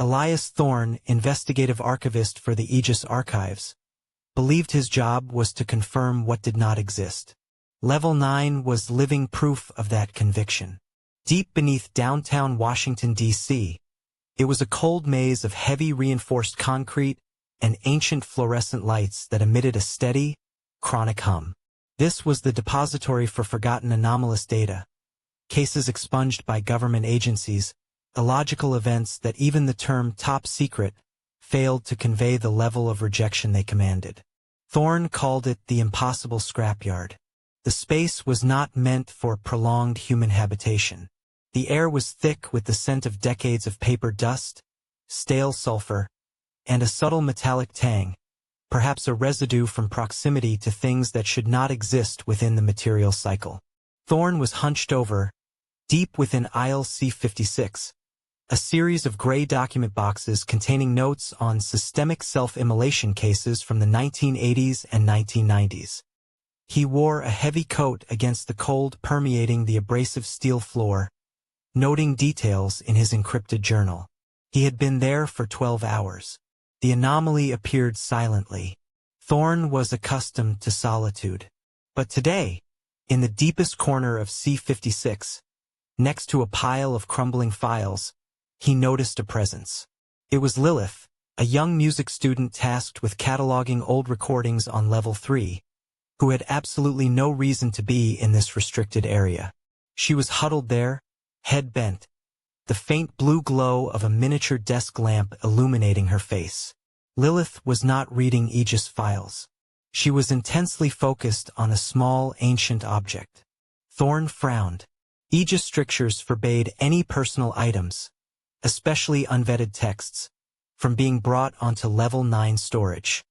Elias Thorne, investigative archivist for the Aegis Archives, believed his job was to confirm what did not exist. Level 9 was living proof of that conviction. Deep beneath downtown Washington, D.C., it was a cold maze of heavy reinforced concrete and ancient fluorescent lights that emitted a steady, chronic hum. This was the depository for forgotten anomalous data, cases expunged by government agencies, illogical events that even the term top secret failed to convey the level of rejection they commanded. Thorne called it the impossible scrapyard. The space was not meant for prolonged human habitation. The air was thick with the scent of decades of paper dust, stale sulfur, and a subtle metallic tang, perhaps a residue from proximity to things that should not exist within the material cycle. Thorne was hunched over, deep within aisle C56, a series of gray document boxes containing notes on systemic self-immolation cases from the 1980s and 1990s. He wore a heavy coat against the cold permeating the abrasive steel floor, noting details in his encrypted journal. He had been there for 12 hours. The anomaly appeared silently. Thorne was accustomed to solitude. But today, in the deepest corner of C56, next to a pile of crumbling files, he noticed a presence. It was Lilith, a young music student tasked with cataloging old recordings on Level 3, who had absolutely no reason to be in this restricted area. She was huddled there, head bent, the faint blue glow of a miniature desk lamp illuminating her face. Lilith was not reading Aegis files. She was intensely focused on a small, ancient object. Thorne frowned. Aegis strictures forbade any personal items, especially unvetted texts, from being brought onto Level 9 storage.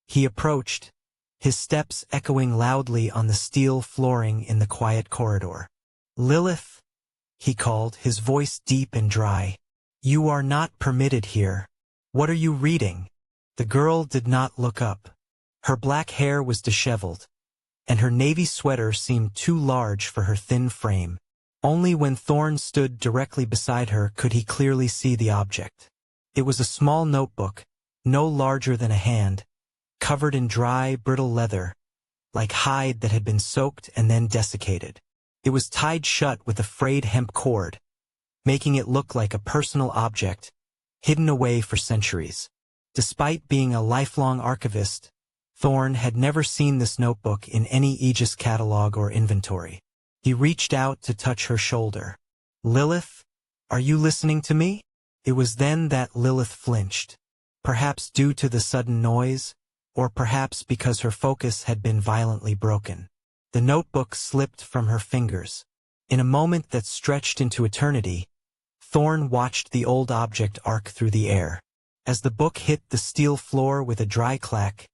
He approached, his steps echoing loudly on the steel flooring in the quiet corridor. "Lilith," he called, his voice deep and dry. "You are not permitted here. What are you reading?" The girl did not look up. Her black hair was disheveled, and her navy sweater seemed too large for her thin frame. Only when Thorne stood directly beside her could he clearly see the object. It was a small notebook, no larger than a hand, covered in dry, brittle leather, like hide that had been soaked and then desiccated. It was tied shut with a frayed hemp cord, making it look like a personal object, hidden away for centuries. Despite being a lifelong archivist, Thorne had never seen this notebook in any Aegis catalog or inventory. He reached out to touch her shoulder. "Lilith, are you listening to me?" It was then that Lilith flinched, perhaps due to the sudden noise, or perhaps because her focus had been violently broken. The notebook slipped from her fingers. In a moment that stretched into eternity, Thorne watched the old object arc through the air. As the book hit the steel floor with a dry clack,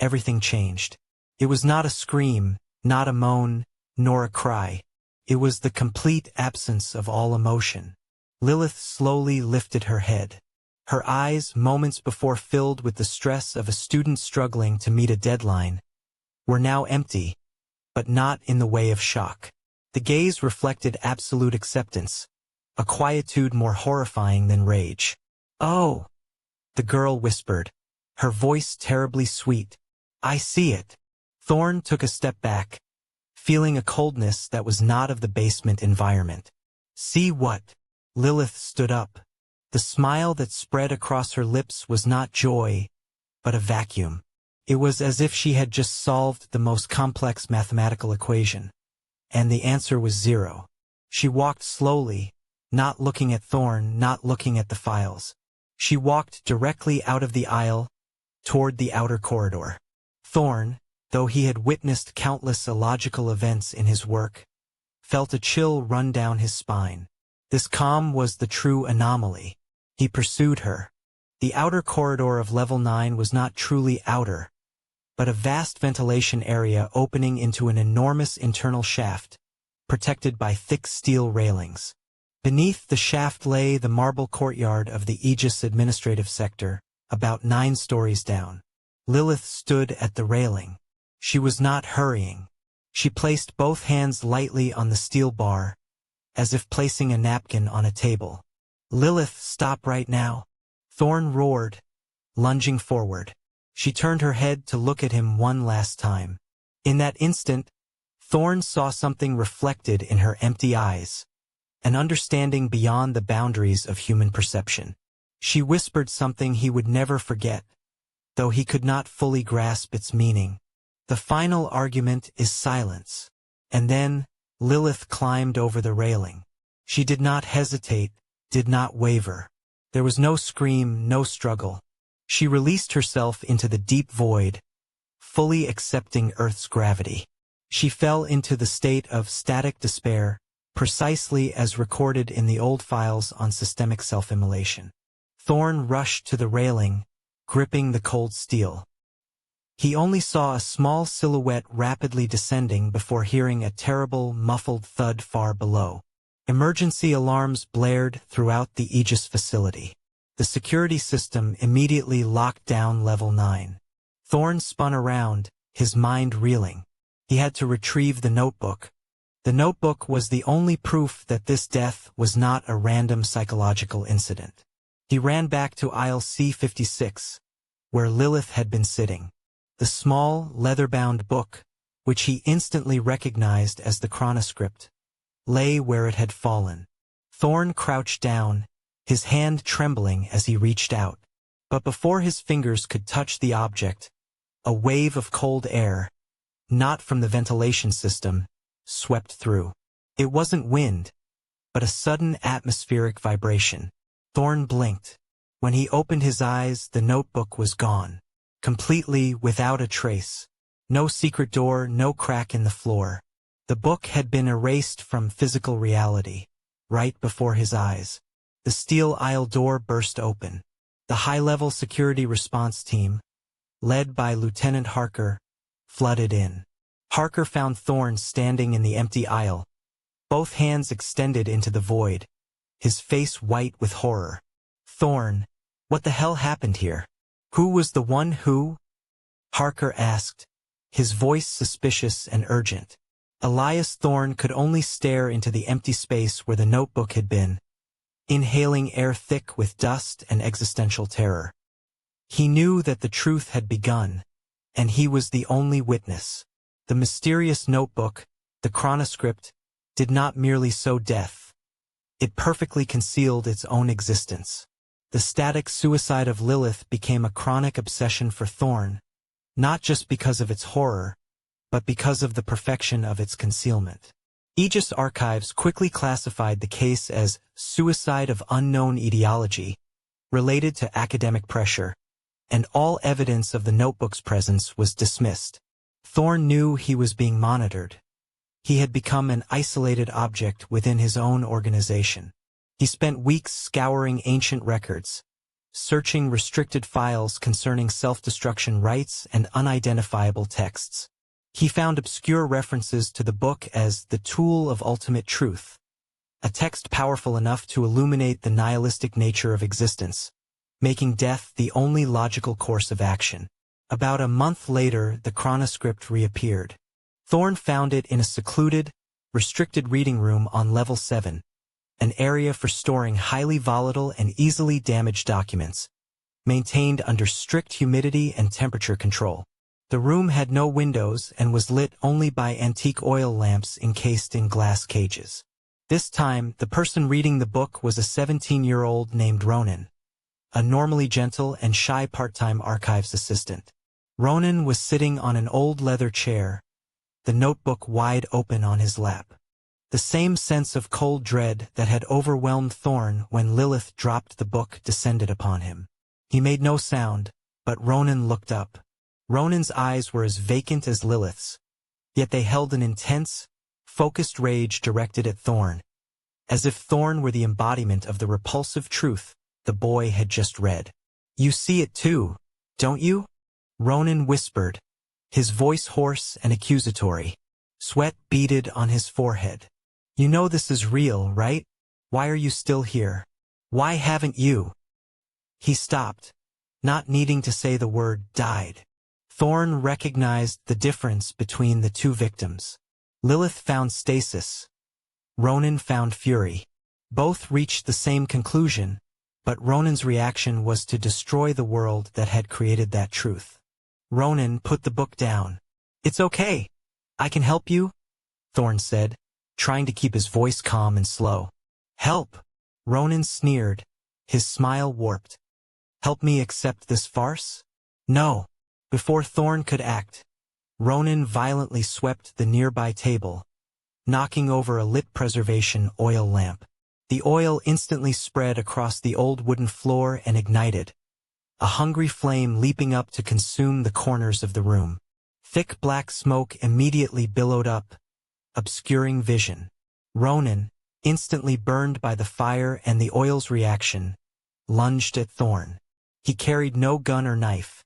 everything changed. It was not a scream, not a moan, nor a cry. It was the complete absence of all emotion. Lilith slowly lifted her head. Her eyes, moments before filled with the stress of a student struggling to meet a deadline, were now empty, but not in the way of shock. The gaze reflected absolute acceptance, a quietude more horrifying than rage. "Oh," the girl whispered, her voice terribly sweet. "I see it." Thorne took a step back, feeling a coldness that was not of the basement environment. "See what?" Lilith stood up. The smile that spread across her lips was not joy, but a vacuum. It was as if she had just solved the most complex mathematical equation, and the answer was 0. She walked slowly, not looking at Thorne, not looking at the files. She walked directly out of the aisle, toward the outer corridor. Thorne, though he had witnessed countless illogical events in his work, felt a chill run down his spine. This calm was the true anomaly. He pursued her. The outer corridor of Level 9 was not truly outer, but a vast ventilation area opening into an enormous internal shaft, protected by thick steel railings. Beneath the shaft lay the marble courtyard of the Aegis administrative sector, about 9 stories down. Lilith stood at the railing. She was not hurrying. She placed both hands lightly on the steel bar, as if placing a napkin on a table. "Lilith, stop right now." Thorne roared, lunging forward. She turned her head to look at him one last time. In that instant, Thorne saw something reflected in her empty eyes, an understanding beyond the boundaries of human perception. She whispered something he would never forget, though he could not fully grasp its meaning. The final argument is silence. And then, Lilith climbed over the railing. She did not hesitate, did not waver. There was no scream, no struggle. She released herself into the deep void, fully accepting Earth's gravity. She fell into the state of static despair, precisely as recorded in the old files on systemic self-immolation. Thorne rushed to the railing, gripping the cold steel. He only saw a small silhouette rapidly descending before hearing a terrible, muffled thud far below. Emergency alarms blared throughout the Aegis facility. The security system immediately locked down Level 9. Thorne spun around, his mind reeling. He had to retrieve the notebook. The notebook was the only proof that this death was not a random psychological incident. He ran back to aisle C56, where Lilith had been sitting. The small, leather-bound book, which he instantly recognized as the Chronoscript, lay where it had fallen. Thorne crouched down, his hand trembling as he reached out. But before his fingers could touch the object, a wave of cold air, not from the ventilation system, swept through. It wasn't wind, but a sudden atmospheric vibration. Thorne blinked. When he opened his eyes, the notebook was gone. Completely without a trace. No secret door, no crack in the floor. The book had been erased from physical reality, right before his eyes. The steel aisle door burst open. The high-level security response team, led by Lieutenant Harker, flooded in. Harker found Thorne standing in the empty aisle, both hands extended into the void, his face white with horror. "Thorne, what the hell happened here? Who was the one who?" Harker asked, his voice suspicious and urgent. Elias Thorne could only stare into the empty space where the notebook had been, inhaling air thick with dust and existential terror. He knew that the truth had begun, and he was the only witness. The mysterious notebook, the Chronoscript, did not merely sow death. It perfectly concealed its own existence. The static suicide of Lilith became a chronic obsession for Thorne, not just because of its horror, but because of the perfection of its concealment. Aegis archives quickly classified the case as suicide of unknown etiology, related to academic pressure, and all evidence of the notebook's presence was dismissed. Thorne knew he was being monitored. He had become an isolated object within his own organization. He spent weeks scouring ancient records, searching restricted files concerning self-destruction rites and unidentifiable texts. He found obscure references to the book as the tool of ultimate truth, a text powerful enough to illuminate the nihilistic nature of existence, making death the only logical course of action. About a month later, the Chronoscript reappeared. Thorne found it in a secluded, restricted reading room on Level 7, an area for storing highly volatile and easily damaged documents, maintained under strict humidity and temperature control. The room had no windows and was lit only by antique oil lamps encased in glass cages. This time, the person reading the book was a 17-year-old named Ronan, a normally gentle and shy part-time archives assistant. Ronan was sitting on an old leather chair, the notebook wide open on his lap. The same sense of cold dread that had overwhelmed Thorne when Lilith dropped the book descended upon him. He made no sound, but Ronan looked up. Ronan's eyes were as vacant as Lilith's, yet they held an intense, focused rage directed at Thorne, as if Thorne were the embodiment of the repulsive truth the boy had just read. "You see it too, don't you?" Ronan whispered, his voice hoarse and accusatory. Sweat beaded on his forehead. "You know this is real, right? Why are you still here? Why haven't you?" He stopped, not needing to say the word died. Thorne recognized the difference between the two victims. Lilith found stasis. Ronan found fury. Both reached the same conclusion, But Ronan's reaction was to destroy the world that had created that truth. Ronan put the book down. "It's okay. I can help you," Thorne said, trying to keep his voice calm and slow. "Help?" Ronan sneered, his smile warped. "Help me accept this farce?" "No." Before Thorne could act, Ronan violently swept the nearby table, knocking over a lit preservation oil lamp. The oil instantly spread across the old wooden floor and ignited, a hungry flame leaping up to consume the corners of the room. Thick black smoke immediately billowed up, obscuring vision. Ronan, instantly burned by the fire and the oil's reaction, lunged at Thorne. He carried no gun or knife.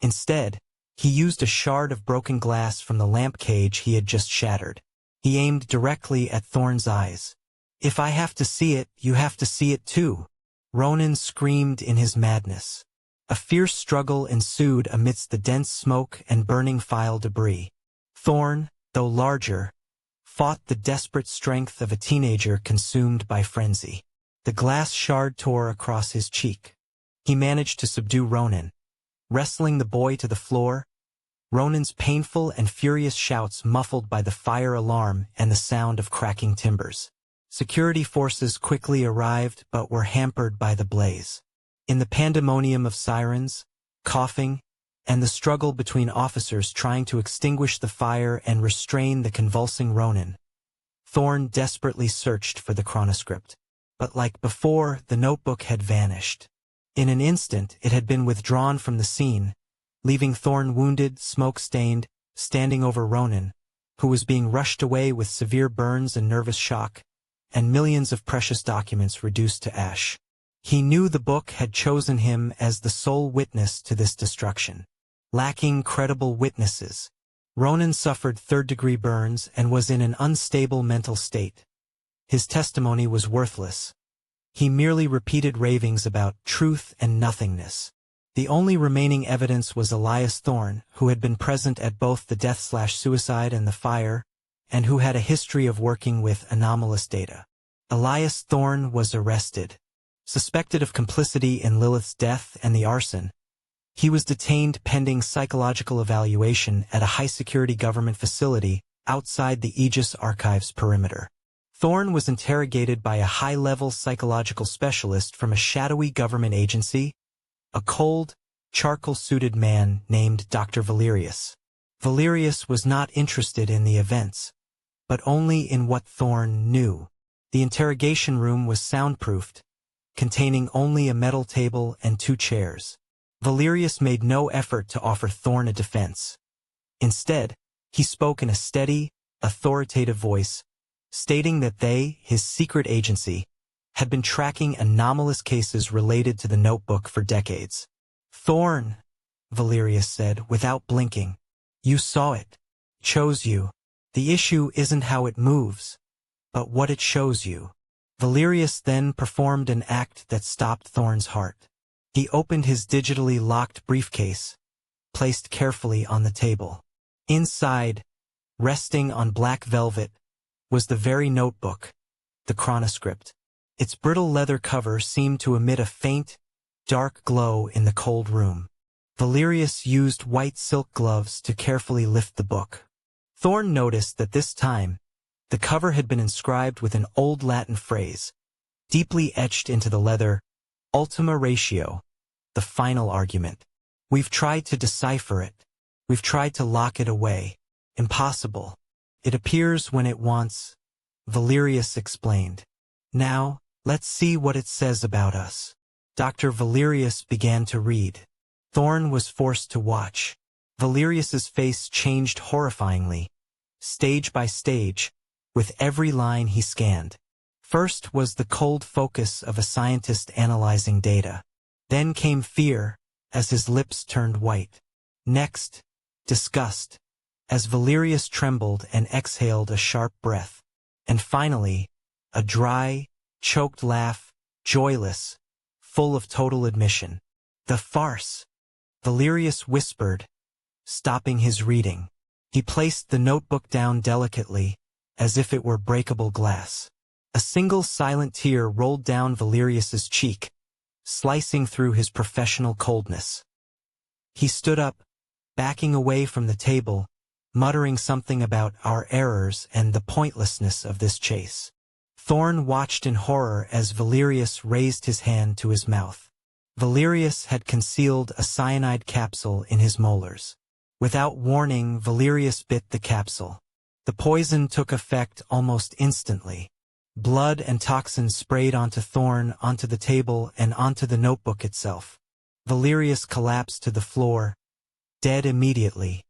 Instead, he used a shard of broken glass from the lamp cage he had just shattered. He aimed directly at Thorne's eyes. "If I have to see it, you have to see it too," Ronan screamed in his madness. A fierce struggle ensued amidst the dense smoke and burning file debris. Thorne, though larger, fought the desperate strength of a teenager consumed by frenzy. The glass shard tore across his cheek. He managed to subdue Ronan. Wrestling the boy to the floor, Ronan's painful and furious shouts muffled by the fire alarm and the sound of cracking timbers. Security forces quickly arrived but were hampered by the blaze. In the pandemonium of sirens, coughing, and the struggle between officers trying to extinguish the fire and restrain the convulsing Ronan, Thorne desperately searched for the Chronoscript. But like before, the notebook had vanished. In an instant, it had been withdrawn from the scene, leaving Thorne wounded, smoke-stained, standing over Ronan, who was being rushed away with severe burns and nervous shock, and millions of precious documents reduced to ash. He knew the book had chosen him as the sole witness to this destruction. Lacking credible witnesses, Ronan suffered third-degree burns and was in an unstable mental state. His testimony was worthless. He merely repeated ravings about truth and nothingness. The only remaining evidence was Elias Thorne, who had been present at both the death/suicide and the fire, and who had a history of working with anomalous data. Elias Thorne was arrested. Suspected of complicity in Lilith's death and the arson, he was detained pending psychological evaluation at a high-security government facility outside the Aegis Archives perimeter. Thorne was interrogated by a high-level psychological specialist from a shadowy government agency, a cold, charcoal-suited man named Dr. Valerius. Valerius was not interested in the events, but only in what Thorne knew. The interrogation room was soundproofed, containing only a metal table and 2 chairs. Valerius made no effort to offer Thorne a defense. Instead, he spoke in a steady, authoritative voice, stating that they, his secret agency, had been tracking anomalous cases related to the notebook for decades. "Thorne," Valerius said without blinking, "you saw it. Chose you. The issue isn't how it moves, but what it shows you." Valerius then performed an act that stopped Thorne's heart. He opened his digitally locked briefcase, placed carefully on the table. Inside, resting on black velvet, was the very notebook, the Chronoscript. Its brittle leather cover seemed to emit a faint, dark glow in the cold room. Valerius used white silk gloves to carefully lift the book. Thorne noticed that this time, the cover had been inscribed with an old Latin phrase, deeply etched into the leather, "Ultima ratio," the final argument. "We've tried to decipher it. We've tried to lock it away. Impossible. It appears when it wants," Valerius explained. "Now, let's see what it says about us." Dr. Valerius began to read. Thorne was forced to watch. Valerius's face changed horrifyingly, stage by stage, with every line he scanned. First was the cold focus of a scientist analyzing data. Then came fear, as his lips turned white. Next, disgust, as Valerius trembled and exhaled a sharp breath. And finally, a dry, choked laugh, joyless, full of total admission. "The farce," Valerius whispered, stopping his reading. He placed the notebook down delicately, as if it were breakable glass. A single silent tear rolled down Valerius's cheek, slicing through his professional coldness. He stood up, backing away from the table, muttering something about our errors and the pointlessness of this chase. Thorne watched in horror as Valerius raised his hand to his mouth. Valerius had concealed a cyanide capsule in his molars. Without warning, Valerius bit the capsule. The poison took effect almost instantly. Blood and toxins sprayed onto Thorne, onto the table, and onto the notebook itself. Valerius collapsed to the floor, dead immediately,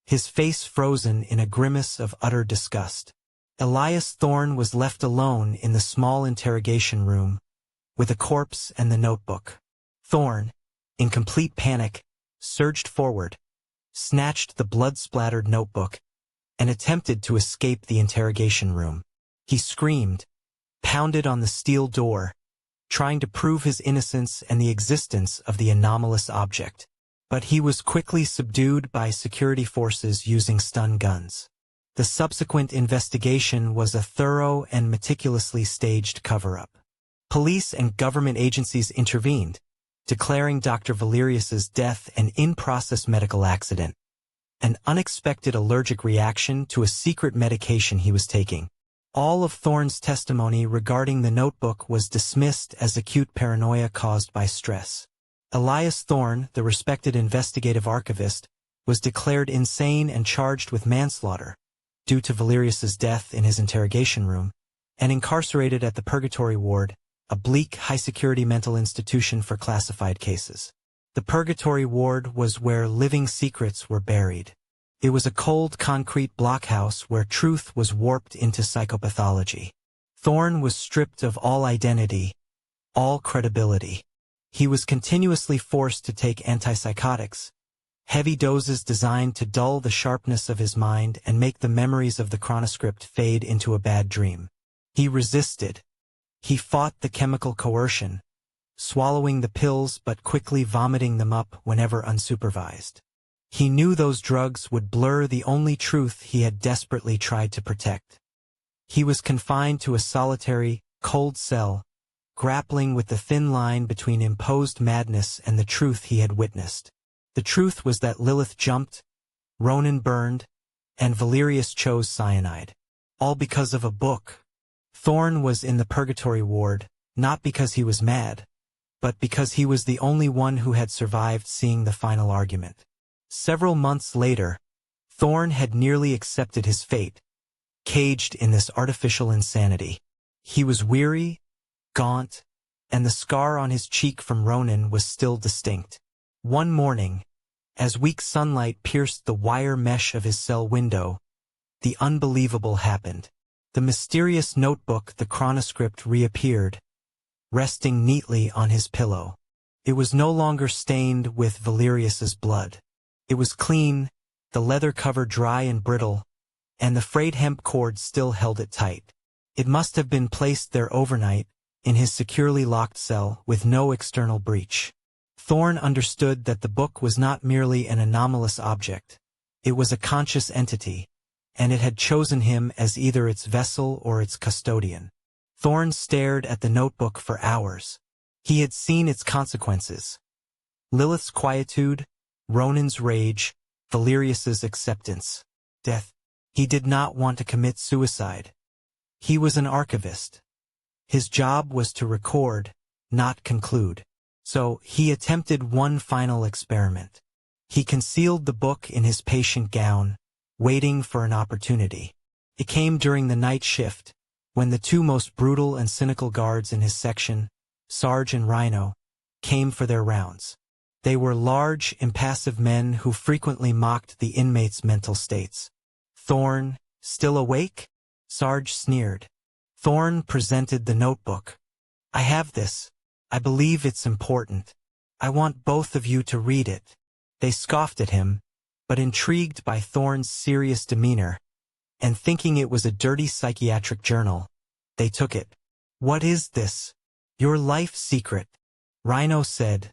his face frozen in a grimace of utter disgust. Elias Thorne was left alone in the small interrogation room, with a corpse and the notebook. Thorne, in complete panic, surged forward, snatched the blood-splattered notebook, and attempted to escape the interrogation room. He screamed, pounded on the steel door, trying to prove his innocence and the existence of the anomalous object. But he was quickly subdued by security forces using stun guns. The subsequent investigation was a thorough and meticulously staged cover-up. Police and government agencies intervened, declaring Dr. Valerius's death an in-process medical accident, an unexpected allergic reaction to a secret medication he was taking. All of Thorne's testimony regarding the notebook was dismissed as acute paranoia caused by stress. Elias Thorne, the respected investigative archivist, was declared insane and charged with manslaughter due to Valerius's death in his interrogation room, and incarcerated at the Purgatory Ward, a bleak, high-security mental institution for classified cases. The Purgatory Ward was where living secrets were buried. It was a cold concrete blockhouse where truth was warped into psychopathology. Thorne was stripped of all identity, all credibility. He was continuously forced to take antipsychotics, heavy doses designed to dull the sharpness of his mind and make the memories of the Chronoscript fade into a bad dream. He resisted. He fought the chemical coercion, swallowing the pills but quickly vomiting them up whenever unsupervised. He knew those drugs would blur the only truth he had desperately tried to protect. He was confined to a solitary, cold cell, grappling with the thin line between imposed madness and the truth he had witnessed. The truth was that Lilith jumped, Ronan burned, and Valerius chose cyanide. All because of a book. Thorne was in the Purgatory Ward, not because he was mad, but because he was the only one who had survived seeing the final argument. Several months later, Thorne had nearly accepted his fate, caged in this artificial insanity. He was weary, gaunt, and the scar on his cheek from Ronan was still distinct. One morning, as weak sunlight pierced the wire mesh of his cell window, the unbelievable happened. The mysterious notebook, the Chronoscript, reappeared, resting neatly on his pillow. It was no longer stained with Valerius's blood. It was clean, the leather cover dry and brittle, and the frayed hemp cord still held it tight. It must have been placed there overnight, in his securely locked cell, with no external breach. Thorne understood that the book was not merely an anomalous object. It was a conscious entity, and it had chosen him as either its vessel or its custodian. Thorne stared at the notebook for hours. He had seen its consequences. Lilith's quietude, Ronan's rage, Valerius's acceptance. Death. He did not want to commit suicide. He was an archivist. His job was to record, not conclude. So he attempted one final experiment. He concealed the book in his patient gown, waiting for an opportunity. It came during the night shift, when the two most brutal and cynical guards in his section, Sarge and Rhino, came for their rounds. They were large, impassive men who frequently mocked the inmates' mental states. Thorne, still awake? Sarge sneered. Thorne presented the notebook. I have this. I believe it's important. I want both of you to read it. They scoffed at him, but intrigued by Thorne's serious demeanor, and thinking it was a dirty psychiatric journal, they took it. What is this? Your life secret, Rhino said,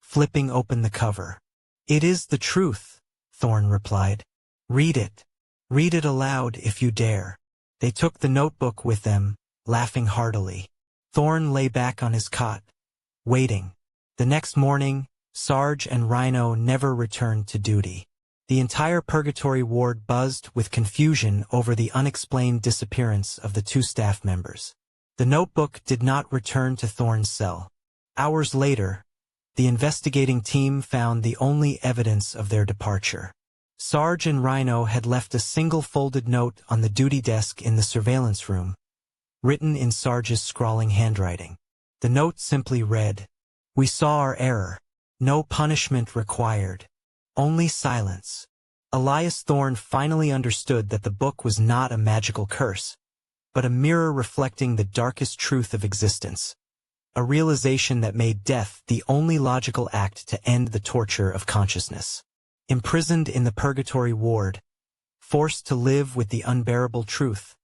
flipping open the cover. It is the truth, Thorne replied. Read it. Read it aloud if you dare. They took the notebook with them, laughing heartily. Thorne lay back on his cot, waiting. The next morning, Sarge and Rhino never returned to duty. The entire purgatory ward buzzed with confusion over the unexplained disappearance of the two staff members. The notebook did not return to Thorne's cell. Hours later, the investigating team found the only evidence of their departure. Sarge and Rhino had left a single folded note on the duty desk in the surveillance room, written in Sarge's scrawling handwriting. The note simply read, "We saw our error. No punishment required. Only silence." Elias Thorne finally understood that the book was not a magical curse, but a mirror reflecting the darkest truth of existence. A realization that made death the only logical act to end the torture of consciousness. Imprisoned in the purgatory ward, forced to live with the unbearable truth,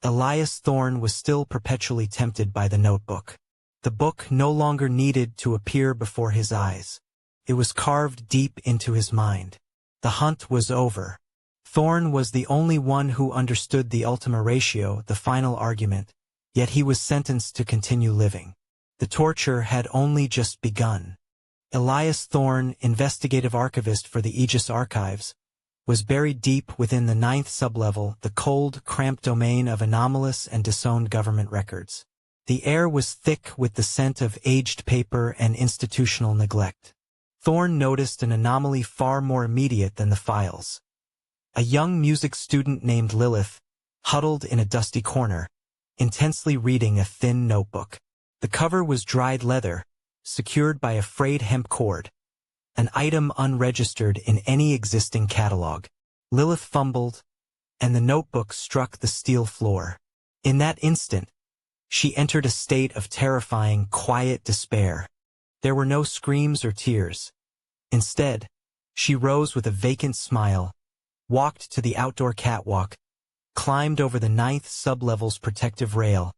Elias Thorne was still perpetually tempted by the notebook. The book no longer needed to appear before his eyes. It was carved deep into his mind. The hunt was over. Thorne was the only one who understood the ultima ratio, the final argument, yet he was sentenced to continue living. The torture had only just begun. Elias Thorne, investigative archivist for the Aegis Archives, was buried deep within the 9th sublevel, the cold, cramped domain of anomalous and disowned government records. The air was thick with the scent of aged paper and institutional neglect. Thorne noticed an anomaly far more immediate than the files. A young music student named Lilith, huddled in a dusty corner, intensely reading a thin notebook. The cover was dried leather, secured by a frayed hemp cord, an item unregistered in any existing catalog. Lilith fumbled, and the notebook struck the steel floor. In that instant, she entered a state of terrifying, quiet despair. There were no screams or tears. Instead, she rose with a vacant smile, walked to the outdoor catwalk, climbed over the 9th sublevel's protective rail,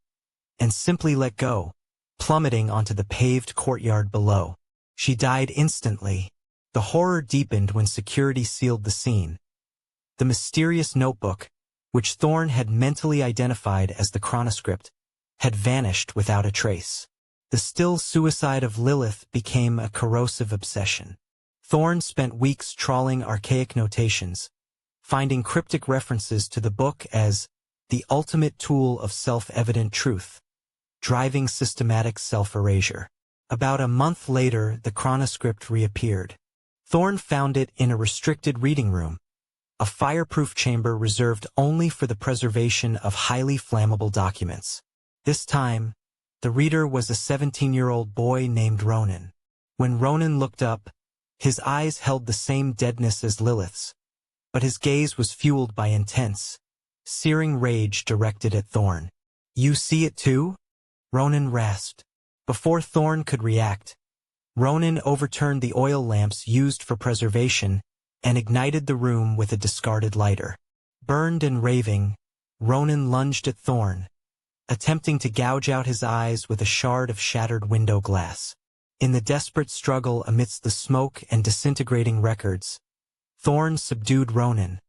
and simply let go, plummeting onto the paved courtyard below. She died instantly. The horror deepened when security sealed the scene. The mysterious notebook, which Thorne had mentally identified as the Chronoscript, had vanished without a trace. The still suicide of Lilith became a corrosive obsession. Thorne spent weeks trawling archaic notations, finding cryptic references to the book as the ultimate tool of self-evident truth, driving systematic self-erasure. About a month later, the Chronoscript reappeared. Thorne found it in a restricted reading room, a fireproof chamber reserved only for the preservation of highly flammable documents. This time, the reader was a 17-year-old boy named Ronan. When Ronan looked up, his eyes held the same deadness as Lilith's, but his gaze was fueled by intense, searing rage directed at Thorne. "You see it too?" Ronan rasped. Before Thorne could react, Ronan overturned the oil lamps used for preservation and ignited the room with a discarded lighter. Burned and raving, Ronan lunged at Thorne, attempting to gouge out his eyes with a shard of shattered window glass. In the desperate struggle amidst the smoke and disintegrating records, Thorne subdued Ronan,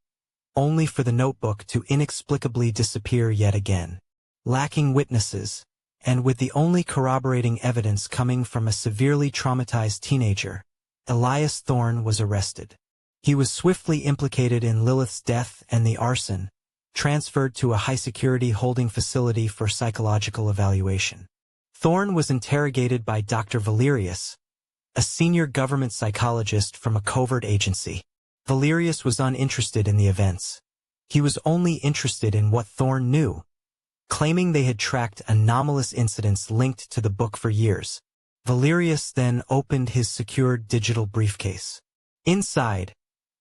only for the notebook to inexplicably disappear yet again. Lacking witnesses, and with the only corroborating evidence coming from a severely traumatized teenager, Elias Thorne was arrested. He was swiftly implicated in Lilith's death and the arson, transferred to a high-security holding facility for psychological evaluation. Thorne was interrogated by Dr. Valerius, a senior government psychologist from a covert agency. Valerius was uninterested in the events. He was only interested in what Thorne knew, claiming they had tracked anomalous incidents linked to the book for years. Valerius then opened his secured digital briefcase. Inside,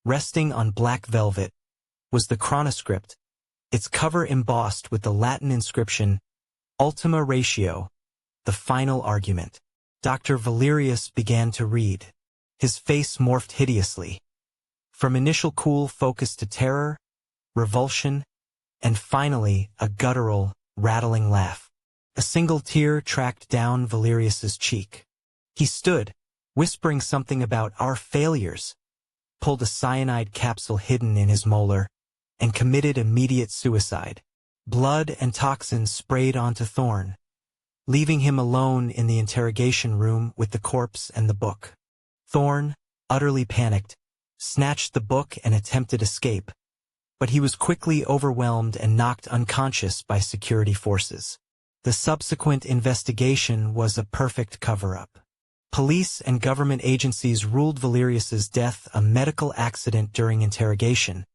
resting on black velvet, was the Chronoscript, its cover embossed with the Latin inscription, Ultima Ratio, the final argument. Dr. Valerius began to read. His face morphed hideously. From initial cool focus to terror, revulsion, and finally a guttural, rattling laugh. A single tear tracked down Valerius's cheek. He stood, whispering something about our failures, pulled a cyanide capsule hidden in his molar, and committed immediate suicide. Blood and toxins sprayed onto Thorne, leaving him alone in the interrogation room with the corpse and the book. Thorne, utterly panicked, snatched the book and attempted escape, but he was quickly overwhelmed and knocked unconscious by security forces. The subsequent investigation was a perfect cover-up. Police and government agencies ruled Valerius's death a medical accident during interrogation,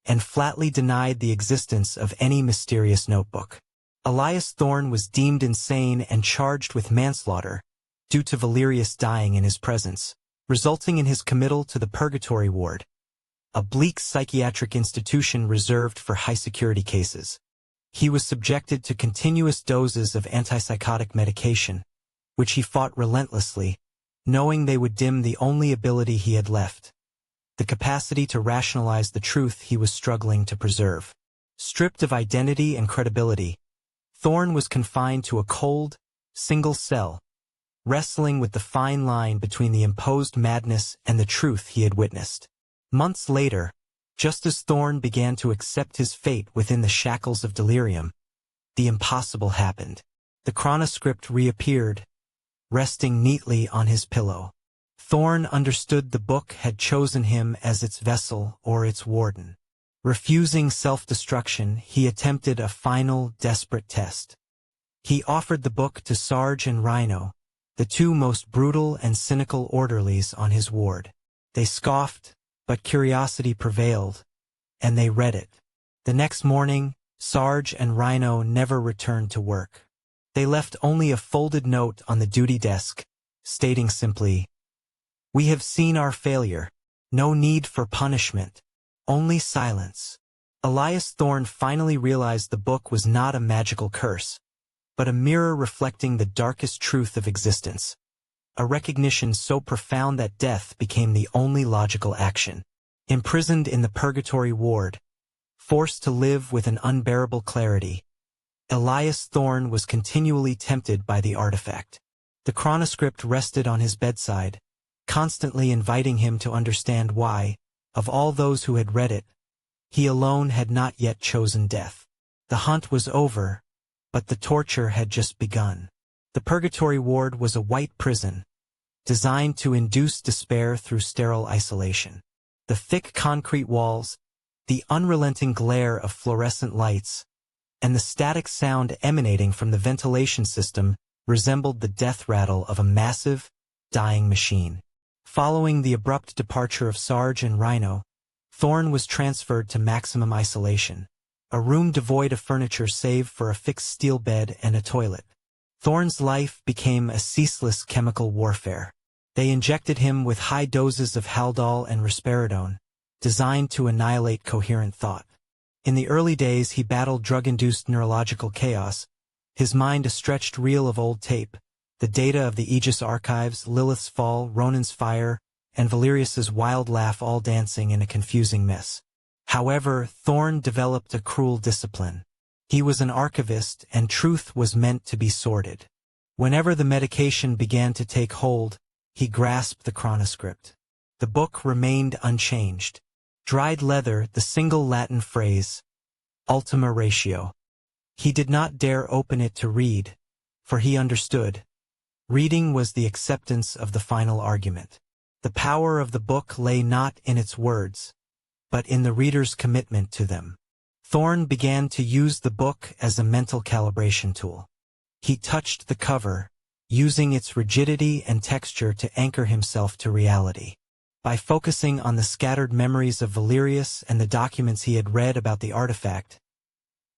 and flatly denied the existence of any mysterious notebook. Elias Thorne was deemed insane and charged with manslaughter due to Valerius dying in his presence, resulting in his committal to the Purgatory Ward, a bleak psychiatric institution reserved for high-security cases. He was subjected to continuous doses of antipsychotic medication, which he fought relentlessly, knowing they would dim the only ability he had left, the capacity to rationalize the truth he was struggling to preserve. Stripped of identity and credibility, Thorne was confined to a cold, single cell, wrestling with the fine line between the imposed madness and the truth he had witnessed. Months later, just as Thorne began to accept his fate within the shackles of delirium, the impossible happened. The Chronoscript reappeared, resting neatly on his pillow. Thorne understood the book had chosen him as its vessel or its warden. Refusing self-destruction, he attempted a final, desperate test. He offered the book to Sarge and Rhino, the two most brutal and cynical orderlies on his ward. They scoffed, but curiosity prevailed, and they read it. The next morning, Sarge and Rhino never returned to work. They left only a folded note on the duty desk, stating simply, "We have seen our failure. No need for punishment. Only silence." Elias Thorne finally realized the book was not a magical curse, but a mirror reflecting the darkest truth of existence. A recognition so profound that death became the only logical action. Imprisoned in the Purgatory Ward, forced to live with an unbearable clarity, Elias Thorne was continually tempted by the artifact. The Chronoscript rested on his bedside, constantly inviting him to understand why, of all those who had read it, he alone had not yet chosen death. The hunt was over, but the torture had just begun. The Purgatory Ward was a white prison, designed to induce despair through sterile isolation. The thick concrete walls, the unrelenting glare of fluorescent lights, and the static sound emanating from the ventilation system resembled the death rattle of a massive, dying machine. Following the abrupt departure of Sarge and Rhino, Thorne was transferred to maximum isolation, a room devoid of furniture save for a fixed steel bed and a toilet. Thorne's life became a ceaseless chemical warfare. They injected him with high doses of Haldol and risperidone, designed to annihilate coherent thought. In the early days he battled drug-induced neurological chaos, his mind a stretched reel of old tape, the data of the Aegis archives, Lilith's fall, Ronan's fire, and Valerius's wild laugh all dancing in a confusing mess. However, Thorne developed a cruel discipline. He was an archivist, and truth was meant to be sorted. Whenever the medication began to take hold, he grasped the Chronoscript. The book remained unchanged. Dried leather, the single Latin phrase, ULTIMA RATIO. He did not dare open it to read, for he understood. Reading was the acceptance of the final argument. The power of the book lay not in its words, but in the reader's commitment to them. Thorne began to use the book as a mental calibration tool. He touched the cover, using its rigidity and texture to anchor himself to reality. By focusing on the scattered memories of Valerius and the documents he had read about the artifact,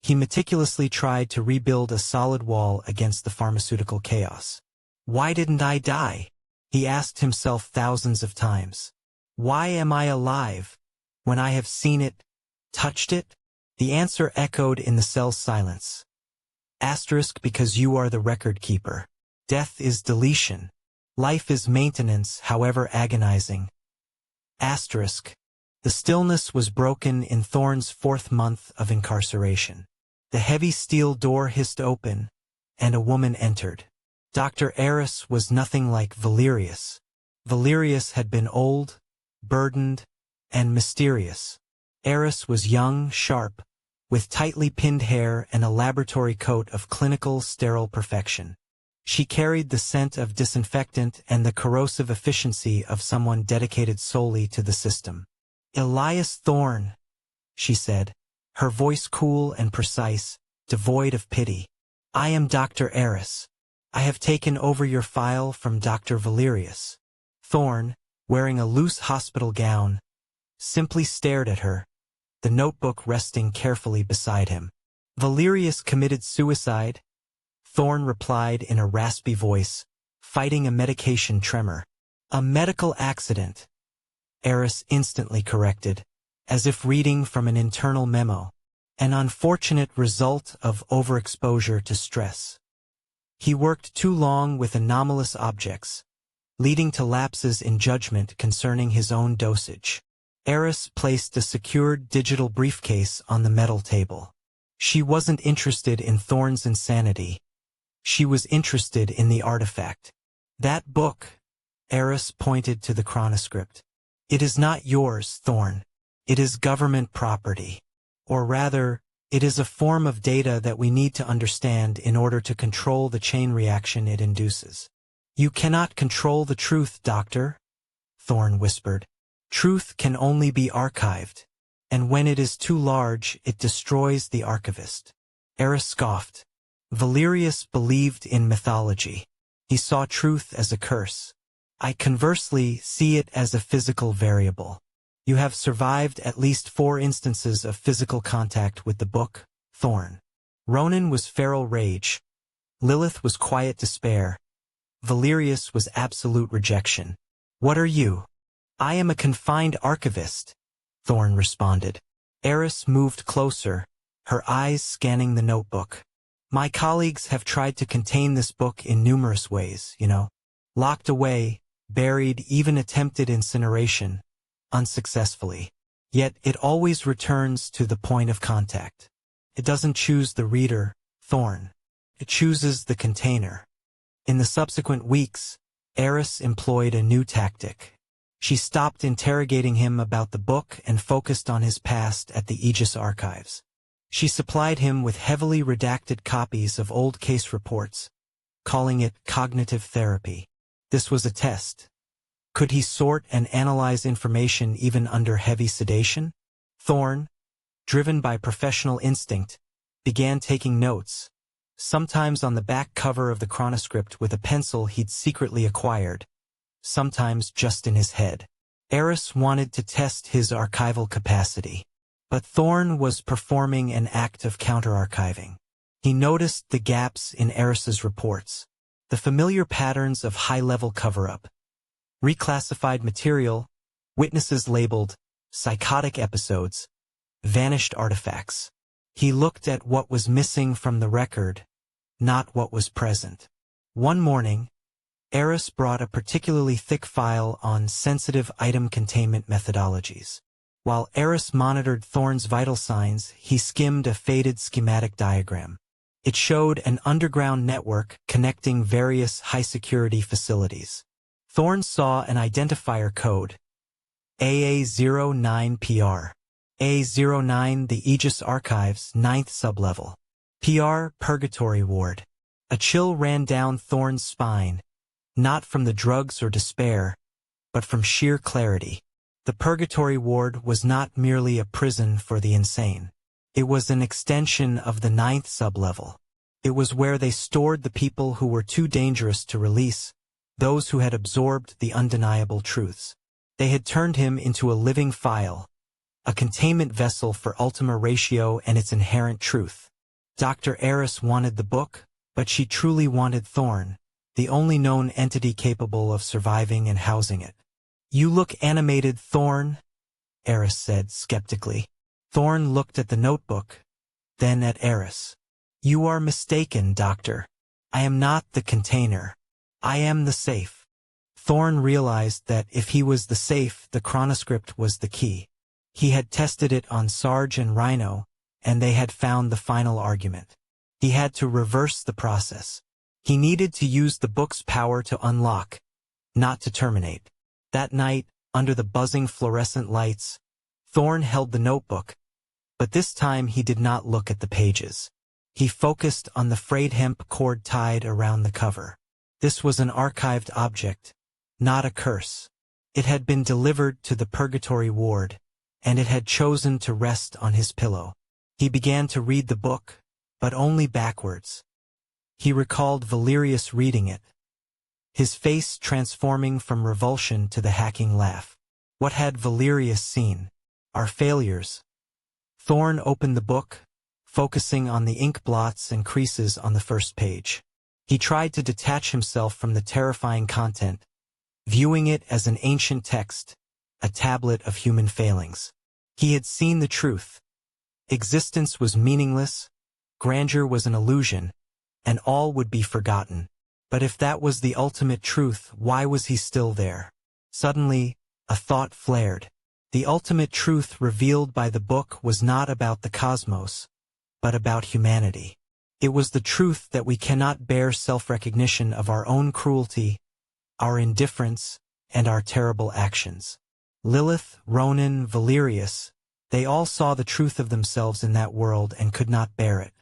he meticulously tried to rebuild a solid wall against the pharmaceutical chaos. "Why didn't I die?" he asked himself thousands of times. "Why am I alive, when I have seen it, touched it?" The answer echoed in the cell's silence. Asterisk, because you are the record keeper. Death is deletion. Life is maintenance, however agonizing. Asterisk. The stillness was broken in Thorne's 4th month of incarceration. The heavy steel door hissed open, and a woman entered. Dr. Eris was nothing like Valerius. Valerius had been old, burdened, and mysterious. Eris was young, sharp, with tightly pinned hair and a laboratory coat of clinical, sterile perfection. She carried the scent of disinfectant and the corrosive efficiency of someone dedicated solely to the system. "Elias Thorne," she said, her voice cool and precise, devoid of pity. "I am Dr. Eris. I have taken over your file from Dr. Valerius." Thorne, wearing a loose hospital gown, simply stared at her, the notebook resting carefully beside him. "Valerius committed suicide," Thorne replied in a raspy voice, fighting a medication tremor. "A medical accident," Eris instantly corrected, as if reading from an internal memo. "An unfortunate result of overexposure to stress. He worked too long with anomalous objects, leading to lapses in judgment concerning his own dosage." Eris placed a secured digital briefcase on the metal table. She wasn't interested in Thorne's insanity. She was interested in the artifact. "That book," Eris pointed to the Chronoscript. "It is not yours, Thorne. It is government property. Or rather, it is a form of data that we need to understand in order to control the chain reaction it induces." "You cannot control the truth, Doctor," Thorne whispered. "Truth can only be archived, and when it is too large, it destroys the archivist." Eris scoffed. "Valerius believed in mythology. He saw truth as a curse. I conversely see it as a physical variable. You have survived at least 4 instances of physical contact with the book, Thorne." Ronan was feral rage. Lilith was quiet despair. Valerius was absolute rejection. "What are you?" "I am a confined archivist," Thorne responded. Eris moved closer, her eyes scanning the notebook. "My colleagues have tried to contain this book in numerous ways, you know. Locked away, buried, even attempted incineration, unsuccessfully. Yet it always returns to the point of contact. It doesn't choose the reader, Thorne. It chooses the container." In the subsequent weeks, Eris employed a new tactic. She stopped interrogating him about the book and focused on his past at the Aegis archives. She supplied him with heavily redacted copies of old case reports, calling it cognitive therapy. This was a test. Could he sort and analyze information even under heavy sedation? Thorne, driven by professional instinct, began taking notes, sometimes on the back cover of the Chronoscript with a pencil he'd secretly acquired, sometimes just in his head. Eris wanted to test his archival capacity. But Thorne was performing an act of counter-archiving. He noticed the gaps in Eris's reports, the familiar patterns of high-level cover-up, reclassified material, witnesses labeled, psychotic episodes, vanished artifacts. He looked at what was missing from the record, not what was present. One morning, Eris brought a particularly thick file on sensitive item containment methodologies. While Eris monitored Thorne's vital signs, he skimmed a faded schematic diagram. It showed an underground network connecting various high-security facilities. Thorne saw an identifier code, AA09PR. A09 the Aegis Archives 9th sublevel. PR Purgatory Ward. A chill ran down Thorne's spine, not from the drugs or despair, but from sheer clarity. The Purgatory Ward was not merely a prison for the insane. It was an extension of the 9th sublevel. It was where they stored the people who were too dangerous to release, those who had absorbed the undeniable truths. They had turned him into a living file, a containment vessel for Ultima Ratio and its inherent truth. Dr. Eris wanted the book, but she truly wanted Thorne, the only known entity capable of surviving and housing it. "You look animated, Thorne," Eris said skeptically. Thorne looked at the notebook, then at Eris. "You are mistaken, Doctor. I am not the container. I am the safe." Thorne realized that if he was the safe, the Chronoscript was the key. He had tested it on Sarge and Rhino, and they had found the final argument. He had to reverse the process. He needed to use the book's power to unlock, not to terminate. That night, under the buzzing fluorescent lights, Thorne held the notebook, but this time he did not look at the pages. He focused on the frayed hemp cord tied around the cover. This was an archived object, not a curse. It had been delivered to the purgatory ward, and it had chosen to rest on his pillow. He began to read the book, but only backwards. He recalled Valerius reading it, his face transforming from revulsion to the hacking laugh. What had Valerius seen? Our failures. Thorne opened the book, focusing on the ink blots and creases on the first page. He tried to detach himself from the terrifying content, viewing it as an ancient text, a tablet of human failings. He had seen the truth. Existence was meaningless, grandeur was an illusion, and all would be forgotten. But if that was the ultimate truth, why was he still there? Suddenly, a thought flared. The ultimate truth revealed by the book was not about the cosmos, but about humanity. It was the truth that we cannot bear self-recognition of our own cruelty, our indifference, and our terrible actions. Lilith, Ronan, Valerius, they all saw the truth of themselves in that world and could not bear it.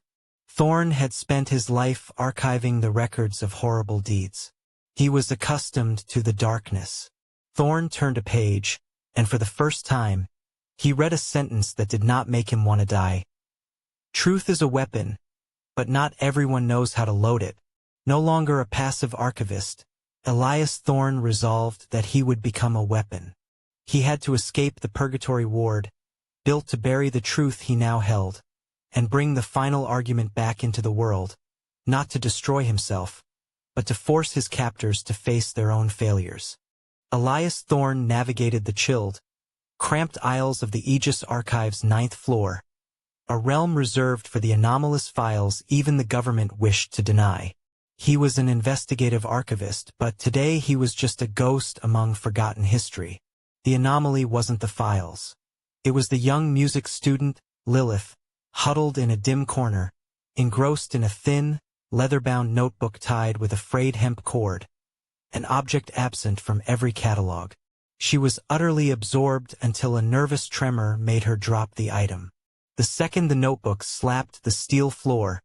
Thorne had spent his life archiving the records of horrible deeds. He was accustomed to the darkness. Thorne turned a page, and for the first time, he read a sentence that did not make him want to die. Truth is a weapon, but not everyone knows how to load it. No longer a passive archivist, Elias Thorne resolved that he would become a weapon. He had to escape the purgatory ward, built to bury the truth he now held, and bring the final argument back into the world, not to destroy himself, but to force his captors to face their own failures. Elias Thorne navigated the chilled, cramped aisles of the Aegis Archive's 9th floor, a realm reserved for the anomalous files even the government wished to deny. He was an investigative archivist, but today he was just a ghost among forgotten history. The anomaly wasn't the files. It was the young music student, Lilith, huddled in a dim corner, engrossed in a thin, leather-bound notebook tied with a frayed hemp cord, an object absent from every catalog. She was utterly absorbed until a nervous tremor made her drop the item. The second the notebook slapped the steel floor,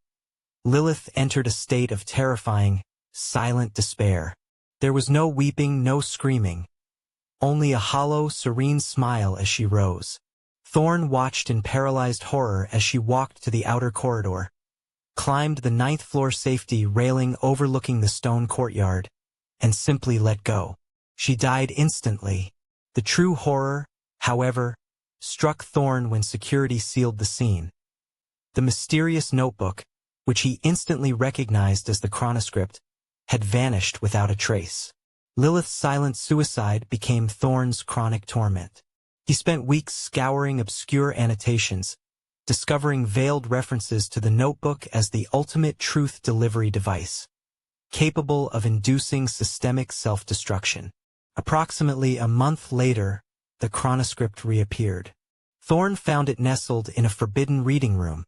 Lilith entered a state of terrifying, silent despair. There was no weeping, no screaming, only a hollow, serene smile as she rose. Thorne watched in paralyzed horror as she walked to the outer corridor, climbed the 9th floor safety railing overlooking the stone courtyard, and simply let go. She died instantly. The true horror, however, struck Thorne when security sealed the scene. The mysterious notebook, which he instantly recognized as the Chronoscript, had vanished without a trace. Lilith's silent suicide became Thorne's chronic torment. He spent weeks scouring obscure annotations, discovering veiled references to the notebook as the ultimate truth delivery device, capable of inducing systemic self-destruction. Approximately a month later, the Chronoscript reappeared. Thorne found it nestled in a forbidden reading room,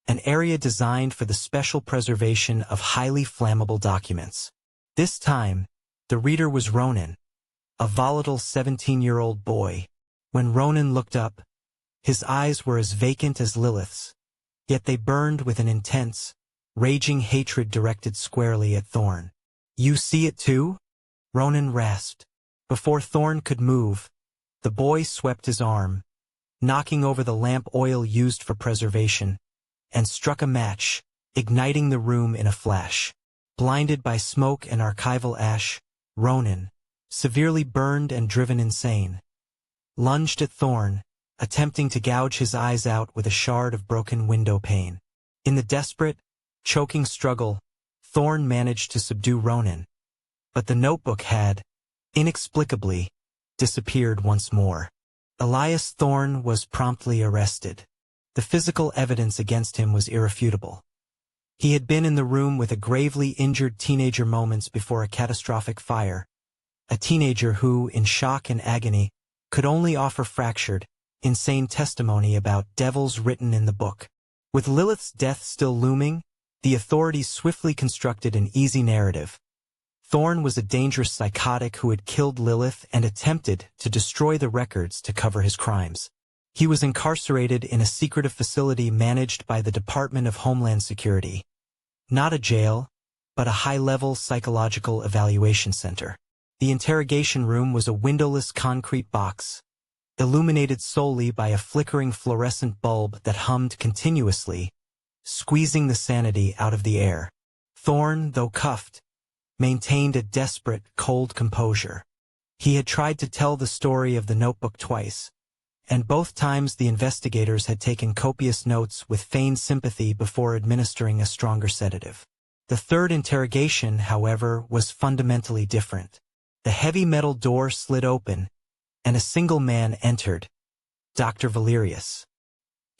an area designed for the special preservation of highly flammable documents. This time, the reader was Ronan, a volatile 17-year-old boy. When Ronan looked up, his eyes were as vacant as Lilith's, yet they burned with an intense, raging hatred directed squarely at Thorne. "You see it too?" Ronan rasped. Before Thorne could move, the boy swept his arm, knocking over the lamp oil used for preservation, and struck a match, igniting the room in a flash. Blinded by smoke and archival ash, Ronan, severely burned and driven insane, lunged at Thorne, attempting to gouge his eyes out with a shard of broken window pane. In the desperate, choking struggle, Thorne managed to subdue Ronan, but the notebook had, inexplicably, disappeared once more. Elias Thorne was promptly arrested. The physical evidence against him was irrefutable. He had been in the room with a gravely injured teenager moments before a catastrophic fire, a teenager who, in shock and agony, could only offer fractured, insane testimony about devils written in the book. With Lilith's death still looming, the authorities swiftly constructed an easy narrative. Thorne was a dangerous psychotic who had killed Lilith and attempted to destroy the records to cover his crimes. He was incarcerated in a secretive facility managed by the Department of Homeland Security. Not a jail, but a high-level psychological evaluation center. The interrogation room was a windowless concrete box, illuminated solely by a flickering fluorescent bulb that hummed continuously, squeezing the sanity out of the air. Thorne, though cuffed, maintained a desperate, cold composure. He had tried to tell the story of the notebook twice, and both times the investigators had taken copious notes with feigned sympathy before administering a stronger sedative. The third interrogation, however, was fundamentally different. The heavy metal door slid open, and a single man entered, Dr. Valerius.